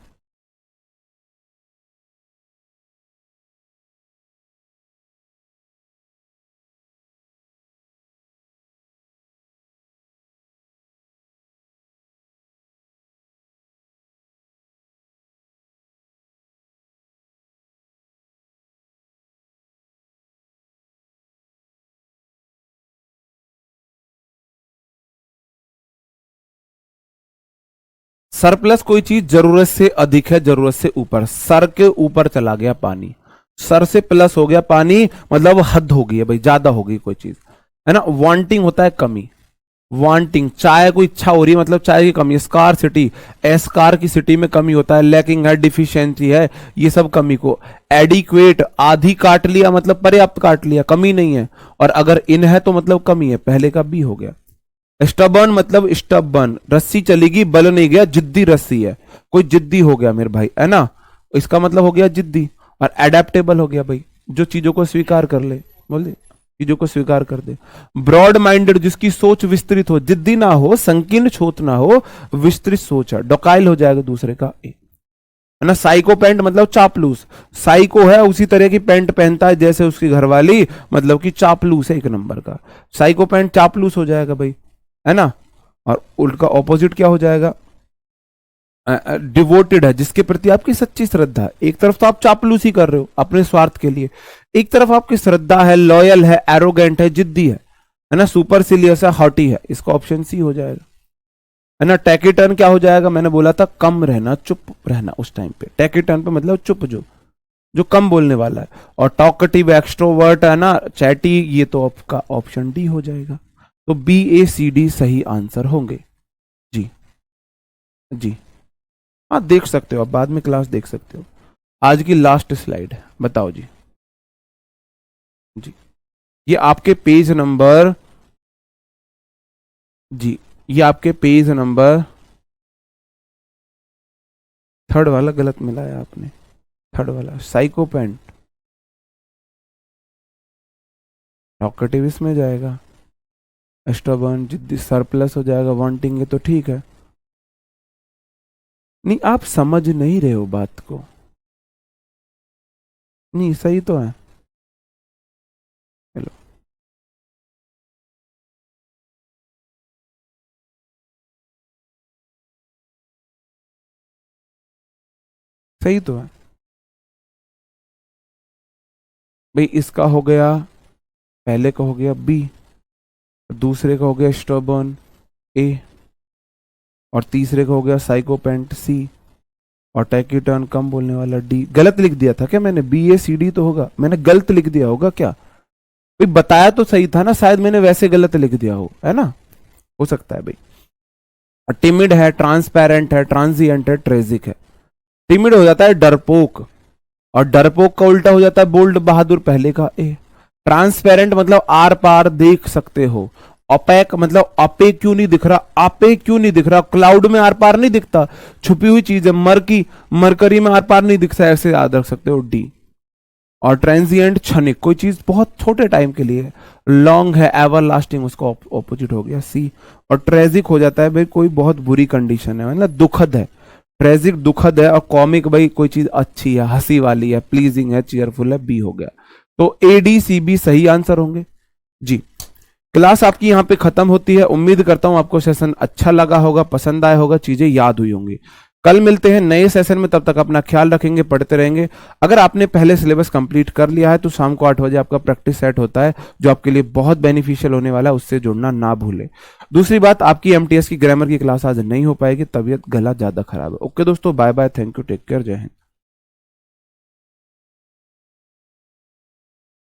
S1: सरप्लस कोई चीज जरूरत से अधिक है, जरूरत से ऊपर, सर के ऊपर चला गया पानी, सर से प्लस हो गया पानी, मतलब हद हो गई है भाई, ज्यादा हो गई कोई चीज, है ना। वांटिंग होता है कमी, वांटिंग, चाय को इच्छा हो रही है मतलब चाय की कमी। स्कार सिटी, एस्कार की सिटी में कमी होता है। लैकिंग है, डिफिशियंसी है, ये सब कमी को। एडिक्वेट, आधी काट लिया मतलब पर्याप्त काट लिया, कमी नहीं है। और अगर इन है तो मतलब कमी है, पहले का बी हो गया। स्टबर्न मतलब स्टबर्न, रस्सी चलेगी बल नहीं गया, जिद्दी रस्सी है, कोई जिद्दी हो गया मेरे भाई, है ना, इसका मतलब हो गया जिद्दी। और एडेप्टेबल हो गया भाई, जो चीजों को स्वीकार कर ले, बोल चीजों को स्वीकार कर दे। ब्रॉड माइंडेड, जिसकी सोच विस्तृत हो, जिद्दी ना हो, संकीर्ण सोच ना हो, विस्तृत सोच है, डोकाइल हो जाएगा दूसरे का ए, है है ना। साइको पैंट मतलब चापलूस, साइको है उसी तरह की पैंट पहनता है जैसे उसकी घरवाली, मतलब कि चापलूस है एक नंबर का। साइको पैंट चापलूस हो जाएगा भाई, है ना। और उल्टा ऑपोजिट क्या हो जाएगा, डिवोटेड है, जिसके प्रति आपकी सच्ची श्रद्धा है। एक तरफ तो आप चापलूसी कर रहे हो अपने स्वार्थ के लिए, एक तरफ आपकी श्रद्धा है, लॉयल है, एरोगेंट है, जिद्दी है ना, सुपरसिलियस है, हॉटी है। इसका ऑप्शन सी हो जाएगा, है ना। टैकेटर्न क्या हो जाएगा, मैंने बोला था कम रहना, चुप रहना उस टाइम पे। टैकेटर्न पे मतलब चुप, जो जो कम बोलने वाला है। और टॉकटिव, एक्सट्रोवर्ट, है ना, चैटी, ये तो आपका ऑप्शन डी हो जाएगा। तो बी ए सी डी सही आंसर होंगे। जी जी हाँ, देख सकते हो आप, बाद में क्लास देख सकते हो। आज की लास्ट स्लाइड है, बताओ जी। जी ये आपके पेज नंबर, जी ये आपके पेज नंबर 3 वाला गलत मिलाया आपने, 3 वाला साइको पैंट, टॉकेटिव इसमें जाएगा, स्टबर्न जिद्दी सरप्लस हो जाएगा, वांटिंग है तो ठीक है। नहीं आप समझ नहीं रहे हो बात को, नहीं सही तो है। चलो सही तो है भाई। इसका हो गया, पहले का हो गया बी, दूसरे का हो गया स्टबर्न ए, और तीसरे का हो गया साइकोपेंट सी, और टैक्यूटर्न कम बोलने वाला डी। गलत लिख दिया था क्या मैंने, बी ए सी डी तो होगा, मैंने गलत लिख दिया होगा क्या भाई, बताया तो सही था ना, शायद मैंने वैसे गलत लिख दिया हो, है ना, हो सकता है भाई। टिमिड है, ट्रांसपेरेंट है, ट्रांजिएंट है, ट्रेजिक है। टिमिड हो जाता है डरपोक, और डरपोक का उल्टा हो जाता है बोल्ड बहादुर, पहले का ए। ट्रांसपेरेंट मतलब आर पार देख सकते हो। ओपेक मतलब आपे क्यों नहीं दिख रहा, आपे क्यों नहीं दिख रहा, क्लाउड में आर पार नहीं दिखता, छुपी हुई चीज है। मरकी, मरकरी में आर पार नहीं दिखता, ऐसे याद रख सकते हो डी। और ट्रांजिएंट क्षणिक, कोई चीज बहुत छोटे टाइम के लिए। लॉन्ग है, एवर लास्टिंग, उसका ऑपोजिट हो गया सी। और ट्रेजिक हो जाता है भाई कोई बहुत बुरी कंडीशन है, मतलब दुखद है। ट्रेजिक दुखद है, और कॉमिक भाई कोई चीज अच्छी है, हंसी वाली है, प्लीजिंग है, चीयरफुल है, बी हो गया। तो ए डी सी बी सही आंसर होंगे जी। क्लास आपकी यहाँ पे खत्म होती है। उम्मीद करता हूं आपको सेशन अच्छा लगा होगा, पसंद आया होगा, चीजें याद हुई होंगी। कल मिलते हैं नए सेशन में, तब तक अपना ख्याल रखेंगे, पढ़ते रहेंगे। अगर आपने पहले सिलेबस कंप्लीट कर लिया है तो शाम को 8 बजे आपका प्रैक्टिस सेट होता है, जो आपके लिए बहुत बेनिफिशियल होने वाला है, उससे जुड़ना ना भूलें। दूसरी बात, आपकी एमटीएस की ग्रामर की क्लास आज नहीं हो पाएगी, तबीयत गला ज्यादा खराब है। ओके दोस्तों, bye bye, thank you, take care, Jai Hind.